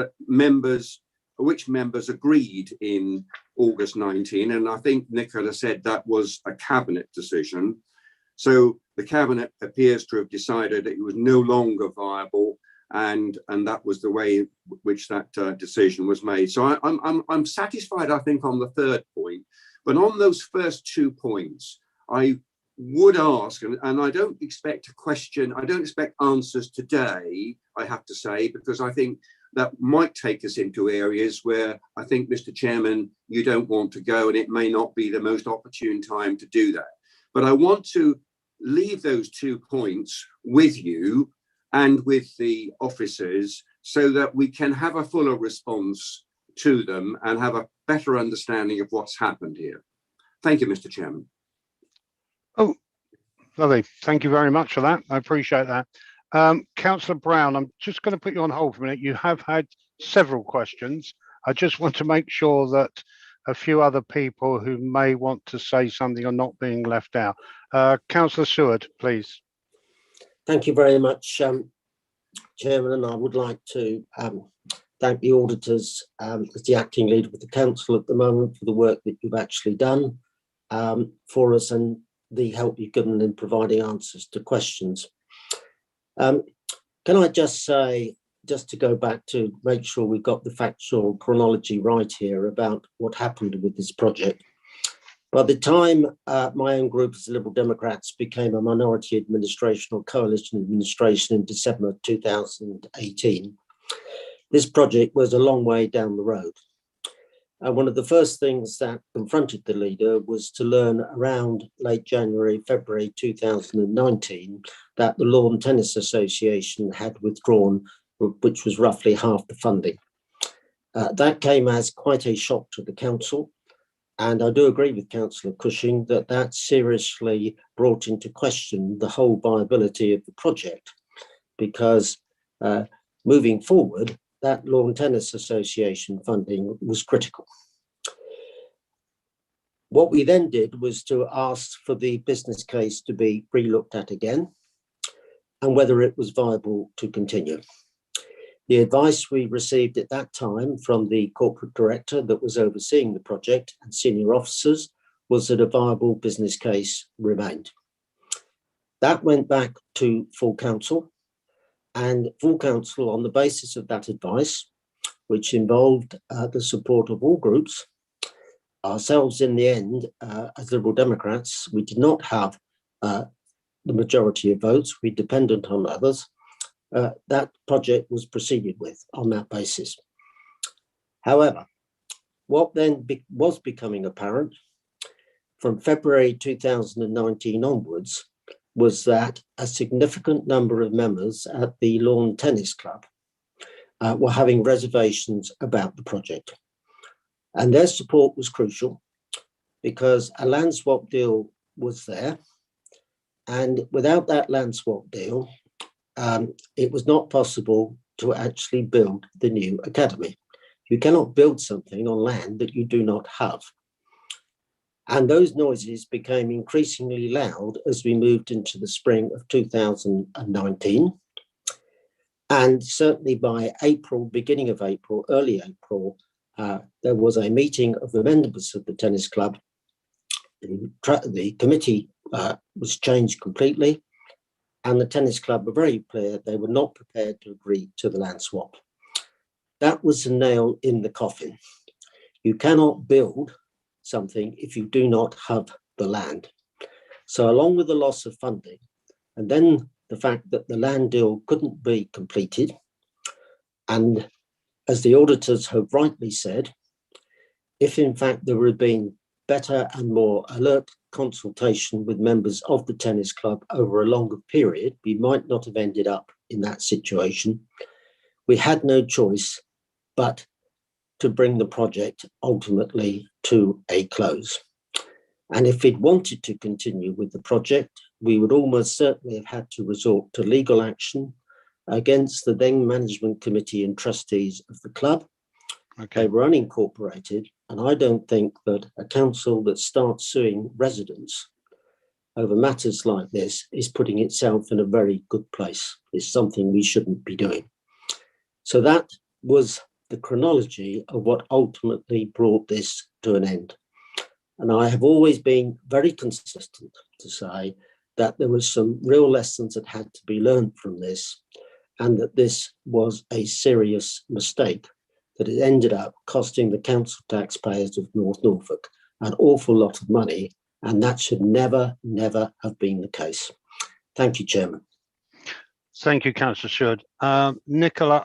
R: which members agreed in August 19, and I think Nicola said that was a cabinet decision. So the cabinet appears to have decided that it was no longer viable, and that was the way which that decision was made. So I'm satisfied, I think, on the third point, but on those first 2 points, I would ask, and I don't expect a question, I don't expect answers today, I have to say, because I think that might take us into areas where I think, Mr. Chairman, you don't want to go, and it may not be the most opportune time to do that. But I want to leave those 2 points with you and with the officers so that we can have a fuller response to them and have a better understanding of what's happened here. Thank you, Mr. Chairman.
B: Oh, lovely. Thank you very much for that. I appreciate that. Councillor Brown, I'm just going to put you on hold for a minute. You have had several questions. I just want to make sure that a few other people who may want to say something are not being left out. Councillor Seward, please.
S: Thank you very much, Chairman, and I would like to thank the auditors as the acting leader with the council at the moment for the work that you've actually done for us and the help you've given in providing answers to questions. Can I just say, just to go back to make sure we've got the factual chronology right here about what happened with this project. By the time my own group as the Liberal Democrats became a minority administration or coalition administration in December 2018, this project was a long way down the road. And one of the first things that confronted the leader was to learn around late January, February 2019 that the Lawn Tennis Association had withdrawn, which was roughly half the funding. That came as quite a shock to the council. And I do agree with Councillor Cushing that that seriously brought into question the whole viability of the project, because moving forward, that Lawn Tennis Association funding was critical. What we then did was to ask for the business case to be re-looked at again and whether it was viable to continue. The advice we received at that time from the corporate director that was overseeing the project and senior officers was that a viable business case remained. That went back to full council, and full council, on the basis of that advice, which involved the support of all groups, ourselves in the end, as Liberal Democrats, we did not have the majority of votes, we depended on others. That project was proceeded with on that basis. However, what then was becoming apparent from February 2019 onwards was that a significant number of members at the Lawn Tennis Club were having reservations about the project. And their support was crucial because a land swap deal was there. And without that land swap deal, it was not possible to actually build the new academy. You cannot build something on land that you do not have. And those noises became increasingly loud as we moved into the spring of 2019. And certainly by April, beginning of April, early April, there was a meeting of the members of the tennis club. The committee was changed completely, and the tennis club were very clear they were not prepared to agree to the land swap. That was the nail in the coffin. You cannot build something if you do not have the land. So along with the loss of funding, and then the fact that the land deal couldn't be completed, and as the auditors have rightly said, if in fact there had been better and more alert consultation with members of the tennis club over a longer period, we might not have ended up in that situation. We had no choice but to bring the project ultimately to a close. And if we'd wanted to continue with the project, we would almost certainly have had to resort to legal action against the then management committee and trustees of the club. Okay. They were unincorporated, and I don't think that a council that starts suing residents over matters like this is putting itself in a very good place. It's something we shouldn't be doing. So that was the chronology of what ultimately brought this to an end. And I have always been very consistent to say that there was some real lessons that had to be learned from this, and that this was a serious mistake, that it ended up costing the council taxpayers of North Norfolk an awful lot of money, and that should never, never have been the case. Thank you, Chairman.
B: Thank you, Councillor Shood. Nicola,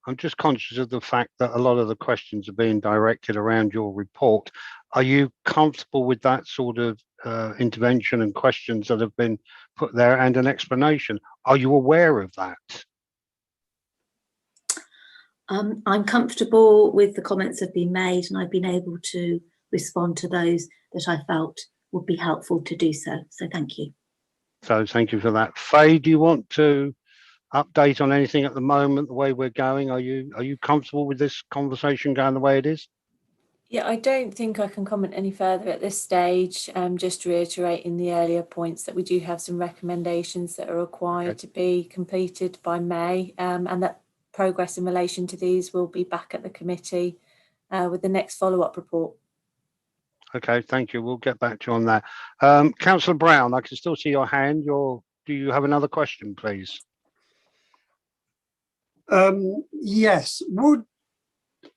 B: I'm just conscious of the fact that a lot of the questions are being directed around your report. Are you comfortable with that sort of intervention and questions that have been put there and an explanation? Are you aware of that?
M: I'm comfortable with the comments that have been made, and I've been able to respond to those that I felt would be helpful to do so. So thank you.
B: So thank you for that. Faye, do you want to update on anything at the moment, the way we're going? Are you comfortable with this conversation going the way it is?
I: Yeah, I don't think I can comment any further at this stage. Just reiterating the earlier points that we do have some recommendations that are required to be completed by May, and that progress in relation to these will be back at the committee with the next follow-up report.
B: Okay, thank you. We'll get back to you on that. Councillor Brown, I can still see your hand. Do you have another question, please?
L: Yes. Would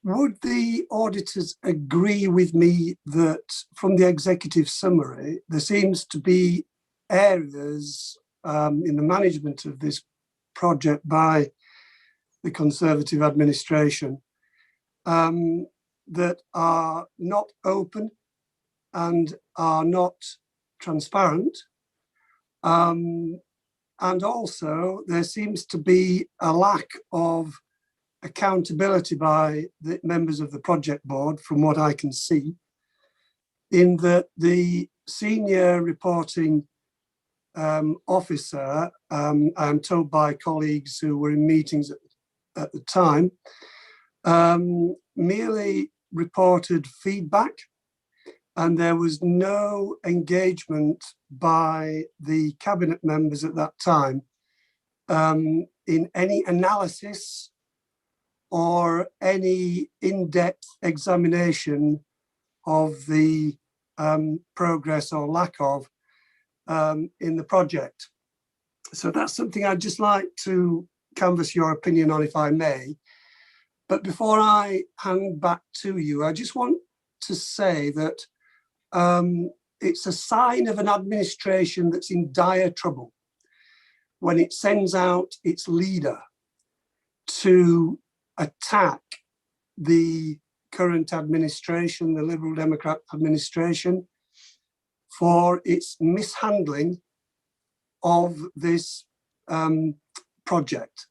L: would the auditors agree with me that from the executive summary, there seems to be areas in the management of this project by the Conservative administration that are not open and are not transparent? And also there seems to be a lack of accountability by the members of the project board, from what I can see, in that the senior reporting officer, I'm told by colleagues who were in meetings at the time, merely reported feedback, and there was no engagement by the cabinet members at that time in any analysis or any in-depth examination of the progress or lack of in the project. So that's something I'd just like to canvass your opinion on, if I may. But before I hand back to you, I just want to say that it's a sign of an administration that's in dire trouble when it sends out its leader to attack the current administration, the Liberal Democrat administration, for its mishandling of this project.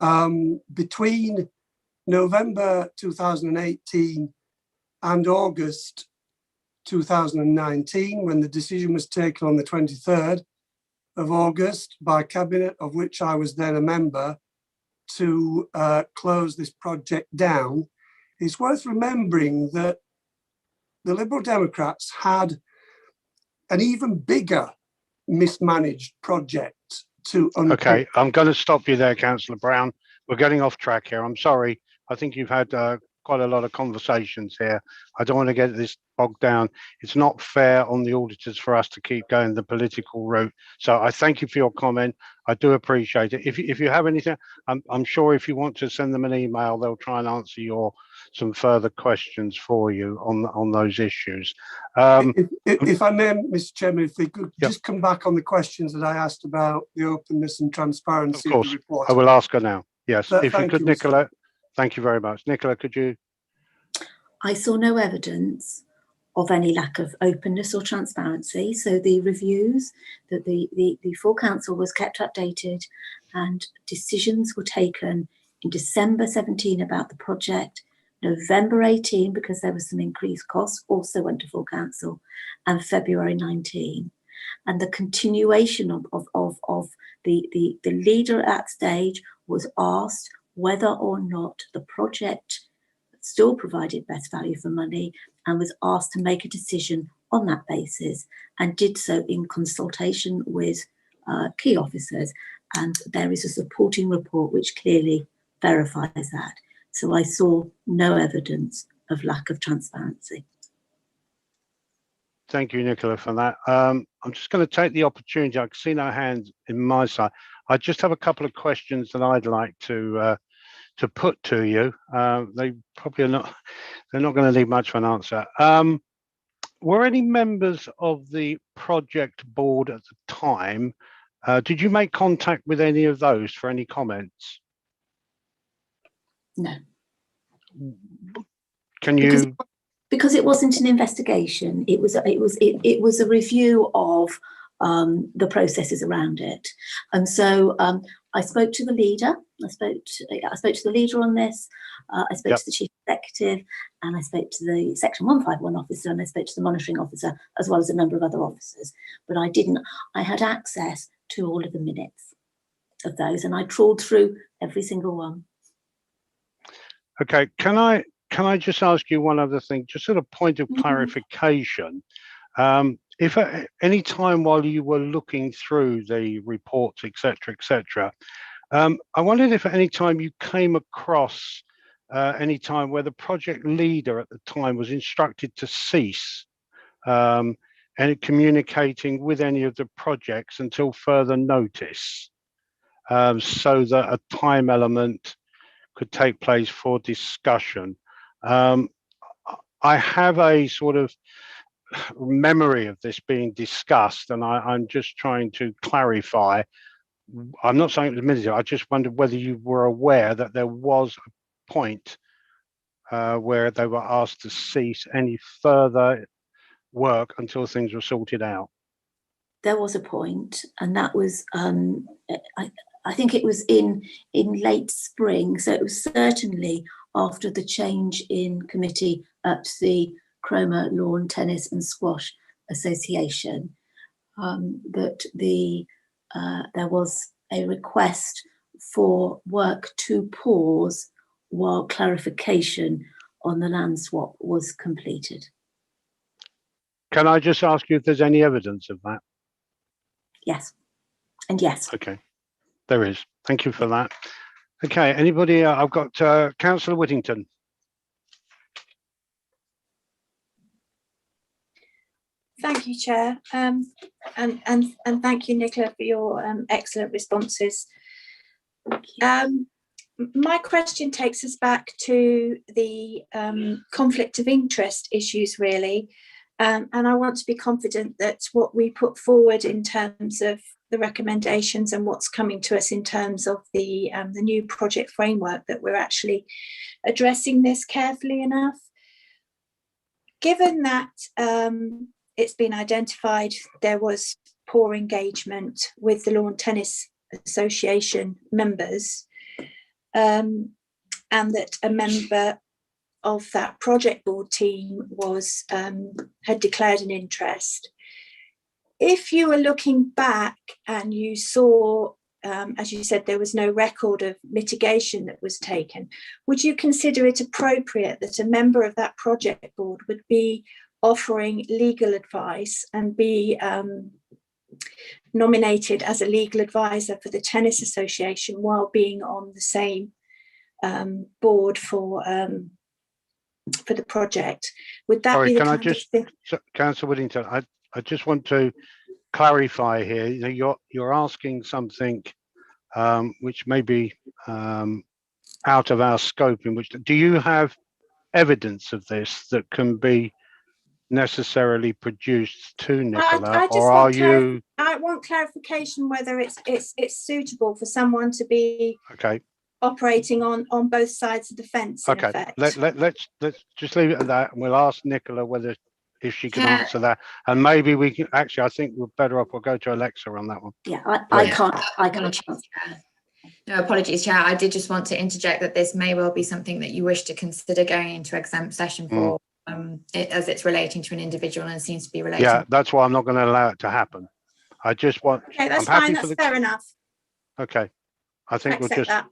L: Between November 2018 and August 2019, when the decision was taken on the 23rd of August by Cabinet, of which I was then a member, to close this project down, it's worth remembering that the Liberal Democrats had an even bigger mismanaged project to unpick.
B: Okay, I'm going to stop you there, Councillor Brown. We're getting off track here. I'm sorry. I think you've had quite a lot of conversations here. I don't want to get this bogged down. It's not fair on the auditors for us to keep going the political route. So I thank you for your comment. I do appreciate it. If you have anything, I'm sure if you want to send them an email, they'll try and answer some further questions for you on those issues.
L: If I may, Mr. Chairman, if we could just come back on the questions that I asked about the openness and transparency of the report.
B: I will ask her now. Yes,
L: But
B: if you
L: thank
B: could,
L: you,
B: Nicola. Thank you very much. Nicola, could you?
M: I saw no evidence of any lack of openness or transparency. So the reviews that the full council was kept updated, and decisions were taken in December 17 about the project, November 18, because there was some increased costs, also went to full council, and February 19. And the continuation of the leader at that stage was asked whether or not the project still provided best value for money, and was asked to make a decision on that basis, and did so in consultation with key officers. And there is a supporting report which clearly verifies that. So I saw no evidence of lack of transparency.
B: Thank you, Nicola, for that. I'm just going to take the opportunity. I can see no hands in my side. I just have a couple of questions that I'd like to put to you. They probably are not. They're not going to need much of an answer. Were any members of the project board at the time? Did you make contact with any of those for any comments?
M: No.
B: Can you?
M: Because it wasn't an investigation. It was a review of the processes around it, and so I spoke to the leader. I spoke to the leader on this. I spoke to the chief executive, and I spoke to the Section 151 officer, and I spoke to the monitoring officer, as well as a number of other officers. But I had access to all of the minutes of those, and I trawled through every single one.
B: Okay, can I just ask you one other thing, just sort of point of clarification? If at any time while you were looking through the reports, etc., I wondered if at any time you came across any time where the project leader at the time was instructed to cease and communicating with any of the projects until further notice, so that a time element could take place for discussion. I have a sort of memory of this being discussed, and I'm just trying to clarify. I'm not saying it was admitted. I just wondered whether you were aware that there was a point where they were asked to cease any further work until things were sorted out.
M: There was a point, and that was I think it was in late spring, so it was certainly after the change in committee at the Cromer Lawn Tennis and Squash Association, that there was a request for work to pause while clarification on the land swap was completed.
B: Can I just ask you if there's any evidence of that?
M: Yes, and yes.
B: Okay, there is. Thank you for that. Okay, anybody? I've got Councillor Whittington.
T: Thank you, Chair, and thank you, Nicola, for your excellent responses. My question takes us back to the conflict of interest issues, really, and I want to be confident that what we put forward in terms of the recommendations and what's coming to us in terms of the new project framework, that we're actually addressing this carefully enough. Given that it's been identified there was poor engagement with the Lawn Tennis Association members, and that a member of that project board team was had declared an interest. If you were looking back and you saw, as you said, there was no record of mitigation that was taken, would you consider it appropriate that a member of that project board would be offering legal advice and be nominated as a legal advisor for the Tennis Association while being on the same board for the project? Would that
B: Sorry,
T: be the
B: can I
T: kind of
B: just,
T: thing?
B: Councillor Whittington, I just want to clarify here. You know, you're asking something which may be out of our scope. In which, do you have evidence of this that can be necessarily produced to Nicola, or are you?
T: I want clarification whether it's suitable for someone to be
B: Okay.
T: operating on both sides of the fence. In
B: Okay.
T: effect.
B: Let's just leave it at that, and we'll ask Nicola whether if she can answer that, and maybe we can. Actually, I think we're better off. We'll go to Alexa on that one.
M: Yeah, I can't.
K: No, apologies, Chair. I did just want to interject that this may well be something that you wish to consider going into exempt session for, as it's relating to an individual and seems to be related.
B: Yeah, that's why I'm not going to allow it to happen. I just want.
T: Okay, that's
B: I'm happy
T: fine.
B: for
T: That's fair enough.
B: Okay, I think we'll
T: Accept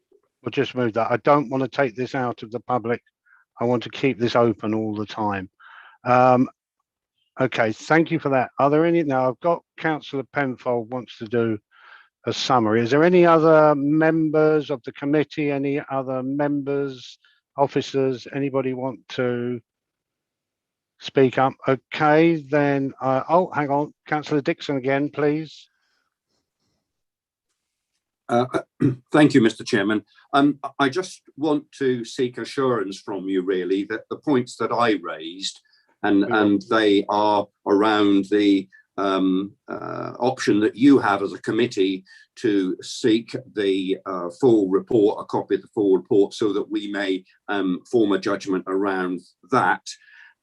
B: just move that. I don't want to take this out of the public. I want to keep this open all the time. Okay, thank you for that. Are there any? Now I've got Councillor Penfold wants to do a summary. Is there any other members of the committee? Any other members, officers? Anybody want to speak up? Okay, then. Oh, hang on, Councillor Dixon again, please.
R: Thank you, Mr. Chairman. I just want to seek assurance from you, really, that the points that I raised, and they are around the option that you have as a committee to seek the full report, a copy of the full report, so that we may form a judgment around that.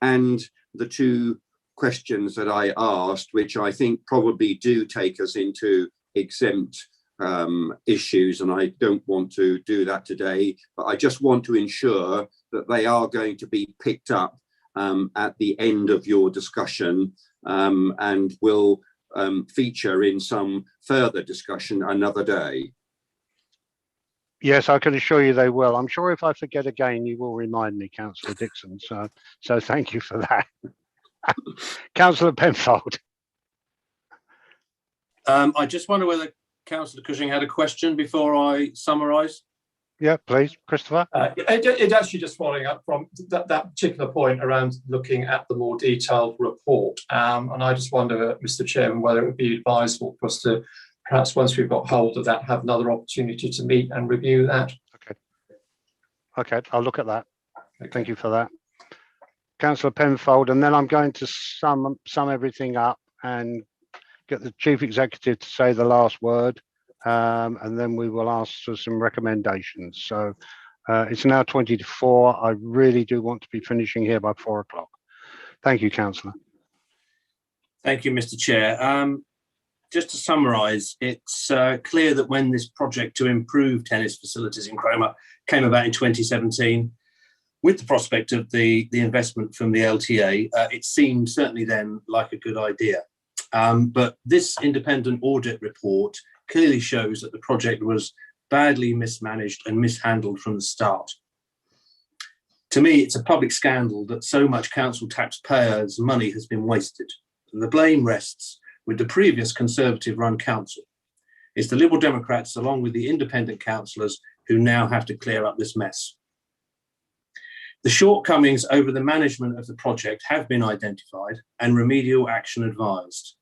R: And the two questions that I asked, which I think probably do take us into exempt issues, and I don't want to do that today, but I just want to ensure that they are going to be picked up at the end of your discussion and will feature in some further discussion another day.
B: Yes, I can assure you they will. I'm sure if I forget again, you will remind me, Councillor Dixon. So thank you for that. Councillor Penfold.
D: I just wonder whether Councillor Cushing had a question before I summarise.
B: Yeah, please, Christopher.
C: It actually just following up from that particular point around looking at the more detailed report. And I just wonder, Mr. Chairman, whether it would be advisable for us to perhaps, once we've got hold of that, have another opportunity to meet and review that.
B: Okay. Okay, I'll look at that. Okay. Thank you for that. Councillor Penfold, and then I'm going to sum everything up and get the Chief Executive to say the last word, and then we will ask for some recommendations. So it's now 20 to 4. I really do want to be finishing here by 4 o'clock. Thank you, Councillor.
D: Thank you, Mr. Chair. Just to summarise, it's clear that when this project to improve tennis facilities in Cromer came about in 2017, with the prospect of the investment from the LTA, it seemed certainly then like a good idea. But this independent audit report clearly shows that the project was badly mismanaged and mishandled from the start. To me, it's a public scandal that so much council taxpayers' money has been wasted. And the blame rests with the previous Conservative-run council. It's the Liberal Democrats, along with the independent councillors, who now have to clear up this mess. The shortcomings over the management of the project have been identified and remedial action advised.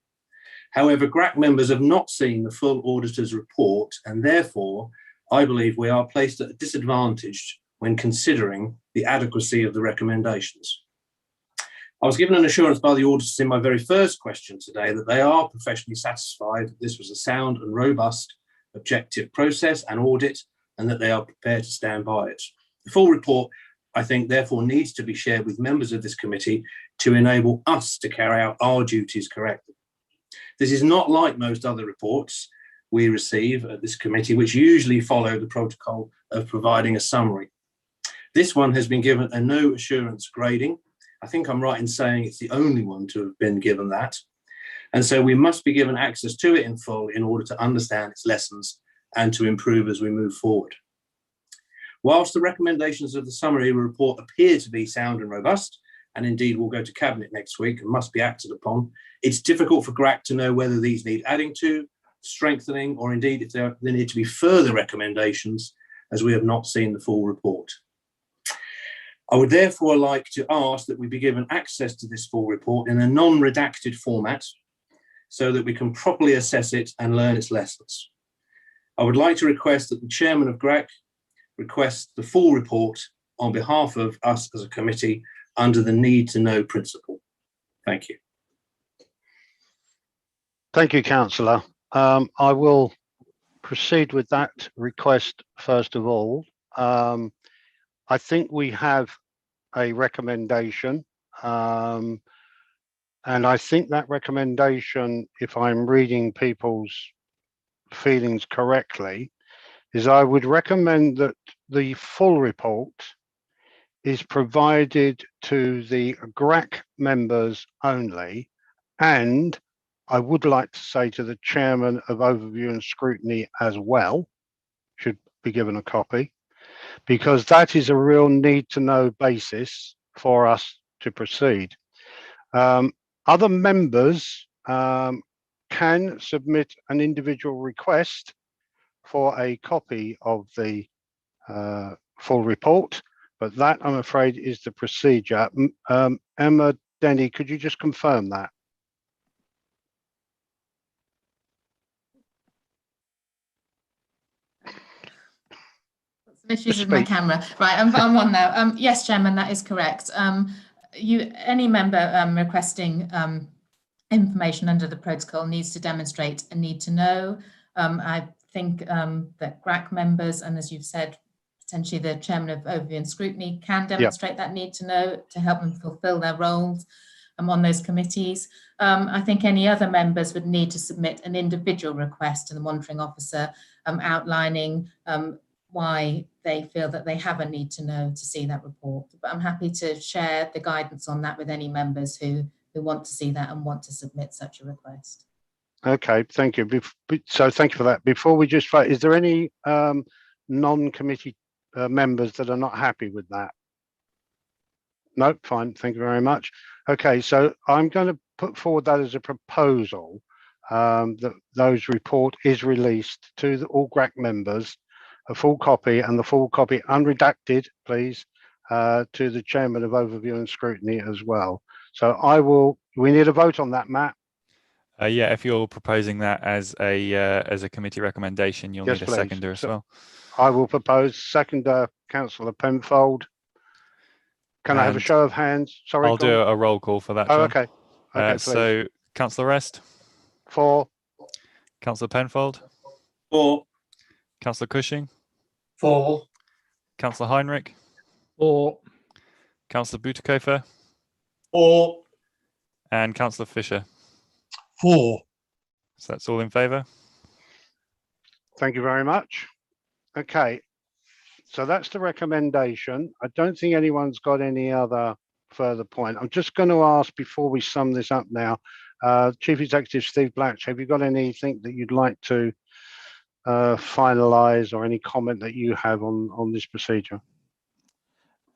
D: However, GRAC members have not seen the full auditor's report, and therefore, I believe we are placed at a disadvantage when considering the adequacy of the recommendations. I was given an assurance by the auditors in my very first question today that they are professionally satisfied that this was a sound and robust objective process and audit, and that they are prepared to stand by it. The full report, I think, therefore needs to be shared with members of this committee to enable us to carry out our duties correctly. This is not like most other reports we receive at this committee, which usually follow the protocol of providing a summary. This one has been given a no assurance grading. I think I'm right in saying it's the only one to have been given that. And so we must be given access to it in full in order to understand its lessons and to improve as we move forward. Whilst the recommendations of the summary report appear to be sound and robust, and indeed will go to Cabinet next week and must be acted upon, it's difficult for GRAC to know whether these need adding to, strengthening, or indeed if there need to be further recommendations, as we have not seen the full report. I would therefore like to ask that we be given access to this full report in a non-redacted format so that we can properly assess it and learn its lessons. I would like to request that the Chairman of GRAC request the full report on behalf of us as a committee under the need to know principle. Thank you.
B: Thank you, Councillor. I will proceed with that request first of all. I think we have a recommendation, and I think that recommendation, if I'm reading people's feelings correctly, is I would recommend that the full report is provided to the GRAC members only, and I would like to say to the Chairman of Overview and Scrutiny as well, should be given a copy, because that is a real need to know basis for us to proceed. Other members can submit an individual request for a copy of the full report, but that, I'm afraid, is the procedure. Emma Denny, could you just confirm that?
H: Issues with my camera. Right, I'm on now. Yes, Chairman, that is correct. Any member requesting information under the protocol needs to demonstrate a need to know. I think that GRAC members, and as you've said, potentially the Chairman of Overview and Scrutiny can demonstrate that need to know to help them fulfil their roles on those committees. I think any other members would need to submit an individual request to the monitoring officer outlining why they feel that they have a need to know to see that report. But I'm happy to share the guidance on that with any members who want to see that and want to submit such a request.
B: Okay, thank you. So thank you for that. Before we just vote, is there any non-committee members that are not happy with that? No, fine, thank you very much. Okay, so I'm going to put forward that as a proposal that those report is released to all GRAC members, a full copy, and the full copy unredacted, please, to the Chairman of Overview and Scrutiny as well. So we need a vote on that, Matt.
A: Yeah, if you're proposing that as a committee recommendation, you'll need a seconder as well.
B: I will propose. Second, Councillor Penfold. Can I have a
A: And
B: show of hands? Sorry,
A: I'll
B: go
A: do
B: on.
A: a roll call for that,
B: Oh,
A: John.
B: okay. Okay, please.
A: So, Councillor Rest?
B: For.
A: Councillor Penfold?
D: For.
A: Councillor Cushing?
C: For.
A: Councillor Heinrich?
N: For.
A: Councillor Butikofer?
C: For.
A: And Councillor Fisher?
O: For.
A: So that's all in favour?
B: Thank you very much. Okay, so that's the recommendation. I don't think anyone's got any other further point. I'm just going to ask before we sum this up now, Chief Executive Steve Blatch, have you got anything that you'd like to finalise or any comment that you have on this procedure?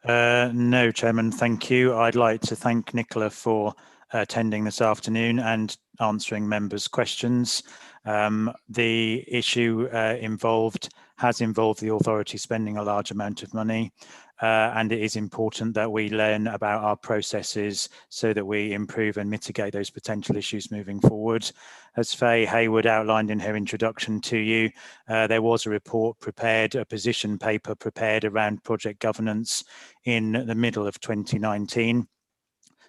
F: No, Chairman, thank you. I'd like to thank Nicola for attending this afternoon and answering members' questions. The issue has involved the authority spending a large amount of money, and it is important that we learn about our processes so that we improve and mitigate those potential issues moving forward. As Faye Hayward outlined in her introduction to you, there was a report prepared, a position paper prepared around project governance in the middle of 2019.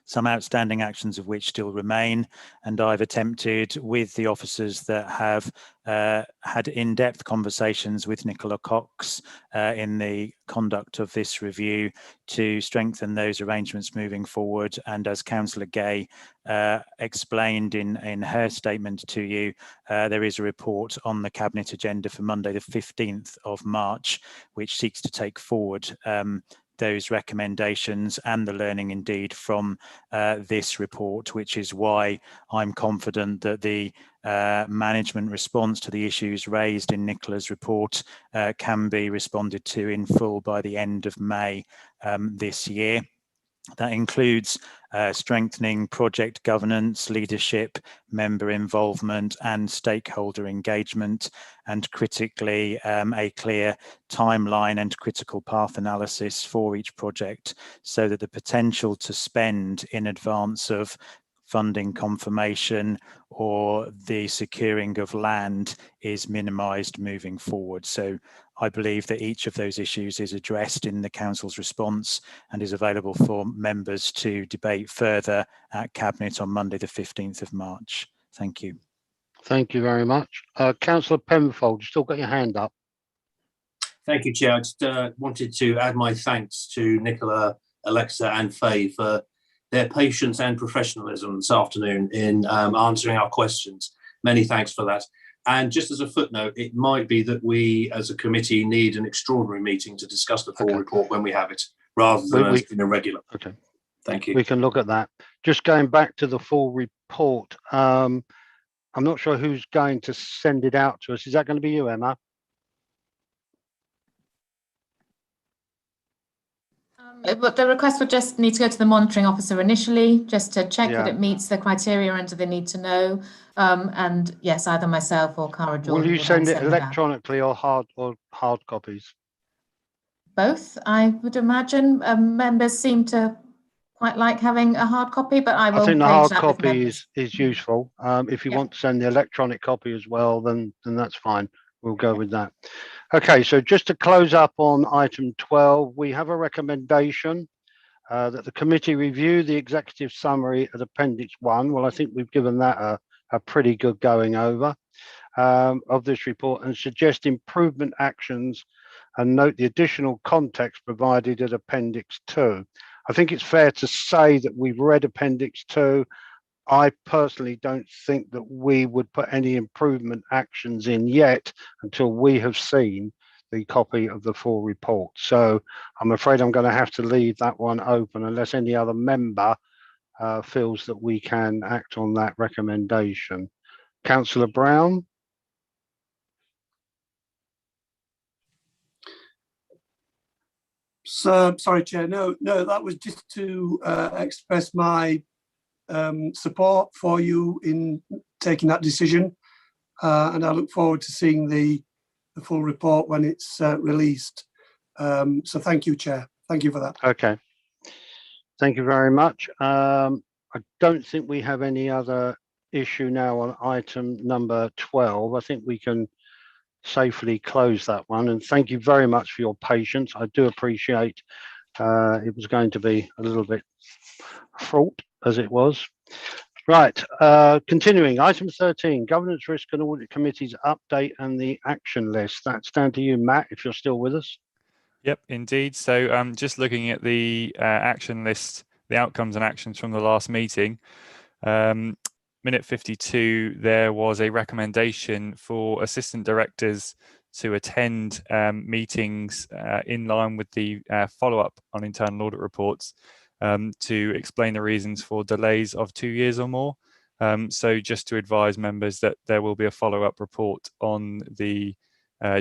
F: Some outstanding actions of which still remain, and I've attempted with the officers that have had in-depth conversations with Nicola Cox in the conduct of this review to strengthen those arrangements moving forward. And as Councillor Gay explained in her statement to you, there is a report on the Cabinet agenda for Monday the 15th of March, which seeks to take forward those recommendations and the learning indeed from this report, which is why I'm confident that the management response to the issues raised in Nicola's report can be responded to in full by the end of May this year. That includes strengthening project governance, leadership, member involvement and stakeholder engagement, and critically a clear timeline and critical path analysis for each project so that the potential to spend in advance of funding confirmation or the securing of land is minimised moving forward. So I believe that each of those issues is addressed in the Council's response and is available for members to debate further at Cabinet on Monday the 15th of March. Thank you.
B: Thank you very much. Councillor Penfold, you still got your hand up.
D: Thank you, Chair. I just wanted to add my thanks to Nicola, Alexa and Faye for their patience and professionalism this afternoon in answering our questions. Many thanks for that. And just as a footnote, it might be that we as a committee need an extraordinary meeting to discuss the full report when we have it, rather than in a regular.
B: Okay.
D: Thank you.
B: We can look at that. Just going back to the full report, I'm not sure who's going to send it out to us. Is that going to be you, Emma?
H: But the request would just need to go to the monitoring officer initially, just to check that it meets the criteria under the need to know. And yes, either myself or Cara Jordan.
B: Will you send it electronically or hard copies? Both,
H: I would imagine. Members seem to quite like having a hard copy, but I will.
B: I think the hard copy is useful. If you want to send the electronic copy as well, then that's fine. We'll go with that. Okay, so just to close up on item 12, we have a recommendation that the committee review the executive summary at appendix 1. Well, I think we've given that a pretty good going over of this report and suggest improvement actions and note the additional context provided at appendix 2. I think it's fair to say that we've read appendix 2. I personally don't think that we would put any improvement actions in yet until we have seen the copy of the full report. So I'm afraid I'm going to have to leave that one open unless any other member feels that we can act on that recommendation. Councillor Brown.
L: So, sorry, Chair. No, that was just to express my support for you in taking that decision, and I look forward to seeing the full report when it's released. So thank you, Chair. Thank you for that.
B: Okay. Thank you very much. I don't think we have any other issue now on item number 12. I think we can safely close that one. And thank you very much for your patience. I do appreciate it was going to be a little bit fraught as it was. Right, continuing, item 13, Governance, Risk and Audit Committee's update and the action list. That's down to you, Matt, if you're still with us.
A: Yep, indeed. So just looking at the action list, the outcomes and actions from the last meeting, minute 52, there was a recommendation for assistant directors to attend meetings in line with the follow-up on internal audit reports to explain the reasons for delays of 2 years or more. So just to advise members that there will be a follow-up report on the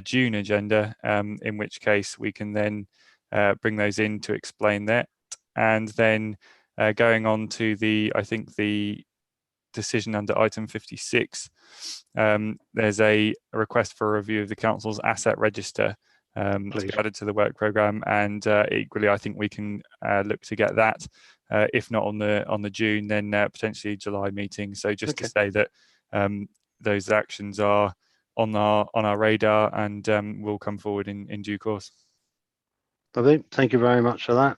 A: June agenda, in which case we can then bring those in to explain that. And then going on to I think the decision under item 56, there's a request for a review of the council's asset register to be added to the work programme, and equally I think we can look to get that, if not on the June, then potentially July meeting. So just to say that those actions are on our radar and will come forward in due course.
B: Lovely. Thank you very much for that.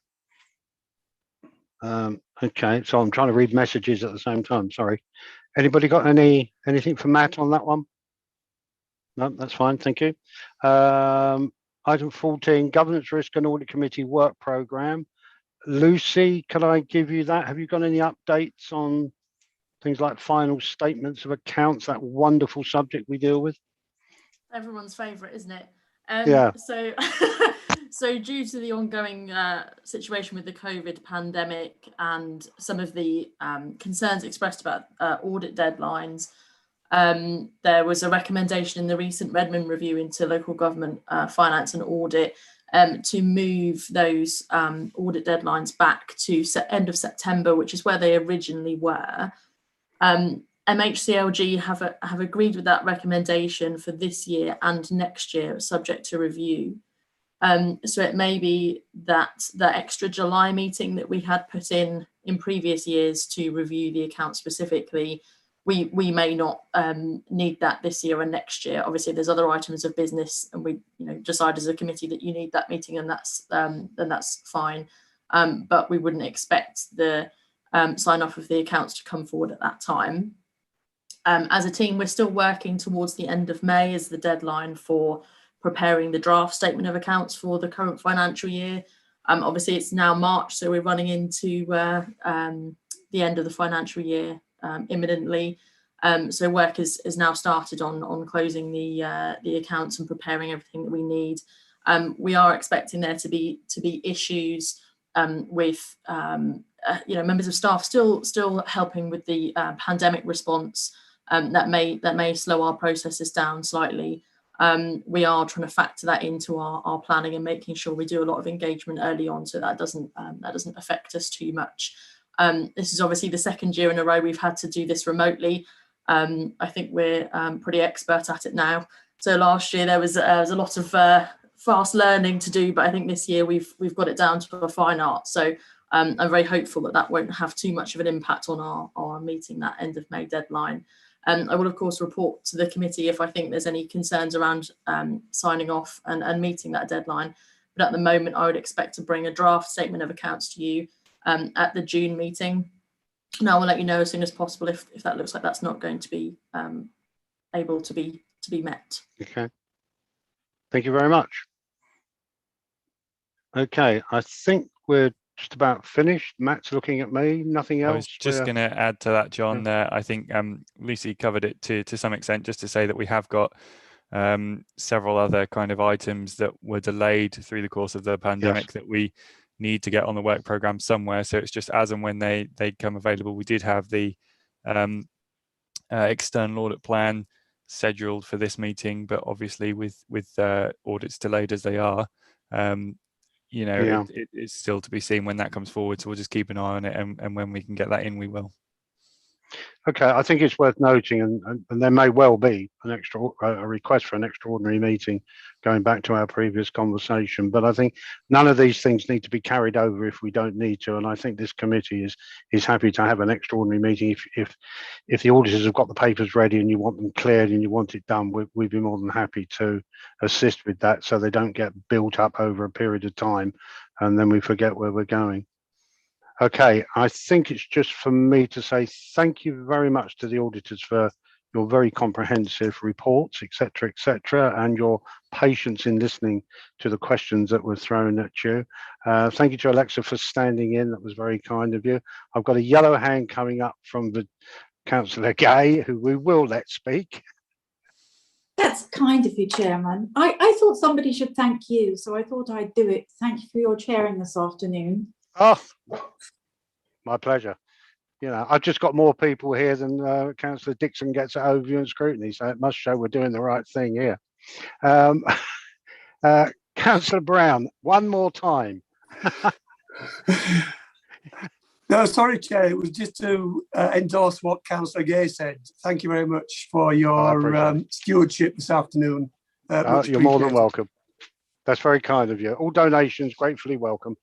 B: Okay, so I'm trying to read messages at the same time. Sorry. Anybody got anything for Matt on that one? No, that's fine. Thank you. Item 14, Governance, Risk and Audit Committee work programme. Lucy, can I give you that? Have you got any updates on things like final statements of accounts, that wonderful subject we deal with?
U: Everyone's favourite, isn't it?
B: Yeah.
U: So, so due to the ongoing situation with the COVID pandemic and some of the concerns expressed about audit deadlines, there was a recommendation in the recent Redmond review into local government finance and audit to move those audit deadlines back to end of September, which is where they originally were. MHCLG have agreed with that recommendation for this year and next year, subject to review. So it may be that the extra July meeting that we had put in previous years to review the account specifically, we may not need that this year and next year. Obviously, there's other items of business, and we decide as a committee that you need that meeting, and that's fine. But we wouldn't expect the sign off of the accounts to come forward at that time. As a team, we're still working towards the end of May as the deadline for preparing the draft statement of accounts for the current financial year. Obviously, it's now March, so we're running into the end of the financial year imminently. So work is now started on closing the accounts and preparing everything that we need. We are expecting there to be issues with members of staff still helping with the pandemic response. That may slow our processes down slightly. We are trying to factor that into our planning and making sure we do a lot of engagement early on, so that doesn't affect us too much. This is obviously the second year in a row we've had to do this remotely. I think we're pretty expert at it now. So last year there was a lot of fast learning to do, but I think this year we've got it down to a fine art. So I'm very hopeful that won't have too much of an impact on our meeting that end of May deadline. I will, of course, report to the committee if I think there's any concerns around signing off and meeting that deadline. But at the moment, I would expect to bring a draft statement of accounts to you at the June meeting. And I will let you know as soon as possible if that looks like that's not going to be able to be met.
B: Okay. Thank you very much. Okay, I think we're just about finished. Matt's looking at me. Nothing else.
A: I was just going to add to that, John. I think Lucy covered it to some extent, just to say that we have got several other kind of items that were delayed through the course of the pandemic that we need to get on the work program somewhere. So it's just as and when they come available. We did have the external audit plan scheduled for this meeting, but obviously with audits delayed as they are, it's still to be seen when that comes forward. So we'll just keep an eye on it, and when we can get that in, we will.
B: Okay, I think it's worth noting, and there may well be a request for an extraordinary meeting going back to our previous conversation, but I think none of these things need to be carried over if we don't need to, and I think this committee is happy to have an extraordinary meeting if the auditors have got the papers ready and you want them cleared and you want it done. We'd be more than happy to assist with that so they don't get built up over a period of time and then we forget where we're going. Okay, I think it's just for me to say thank you very much to the auditors for your very comprehensive reports, etc., and your patience in listening to the questions that were thrown at you. Thank you to Alexa for standing in. That was very kind of you. I've got a yellow hand coming up from the Councillor Gay, who we will let speak.
Q: That's kind of you, Chairman. I thought somebody should thank you, so I thought I'd do it. Thank you for your chairing this afternoon.
B: Oh, my pleasure. You know, I've just got more people here than Councillor Dixon gets at overview and scrutiny, so it must show we're doing the right thing here. Councillor Brown, one more time.
L: No, sorry, Chair. It was just to endorse what Councillor Gay said. Thank you very much for your stewardship this afternoon.
B: You're more than welcome. That's very kind of you. All donations gratefully welcome.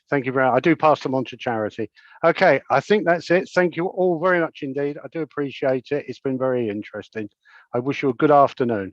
B: Thank you very much. I do pass them on to charity. Okay, I think that's it. Thank you all very much indeed. I do appreciate it. It's been very interesting. I wish you a good afternoon.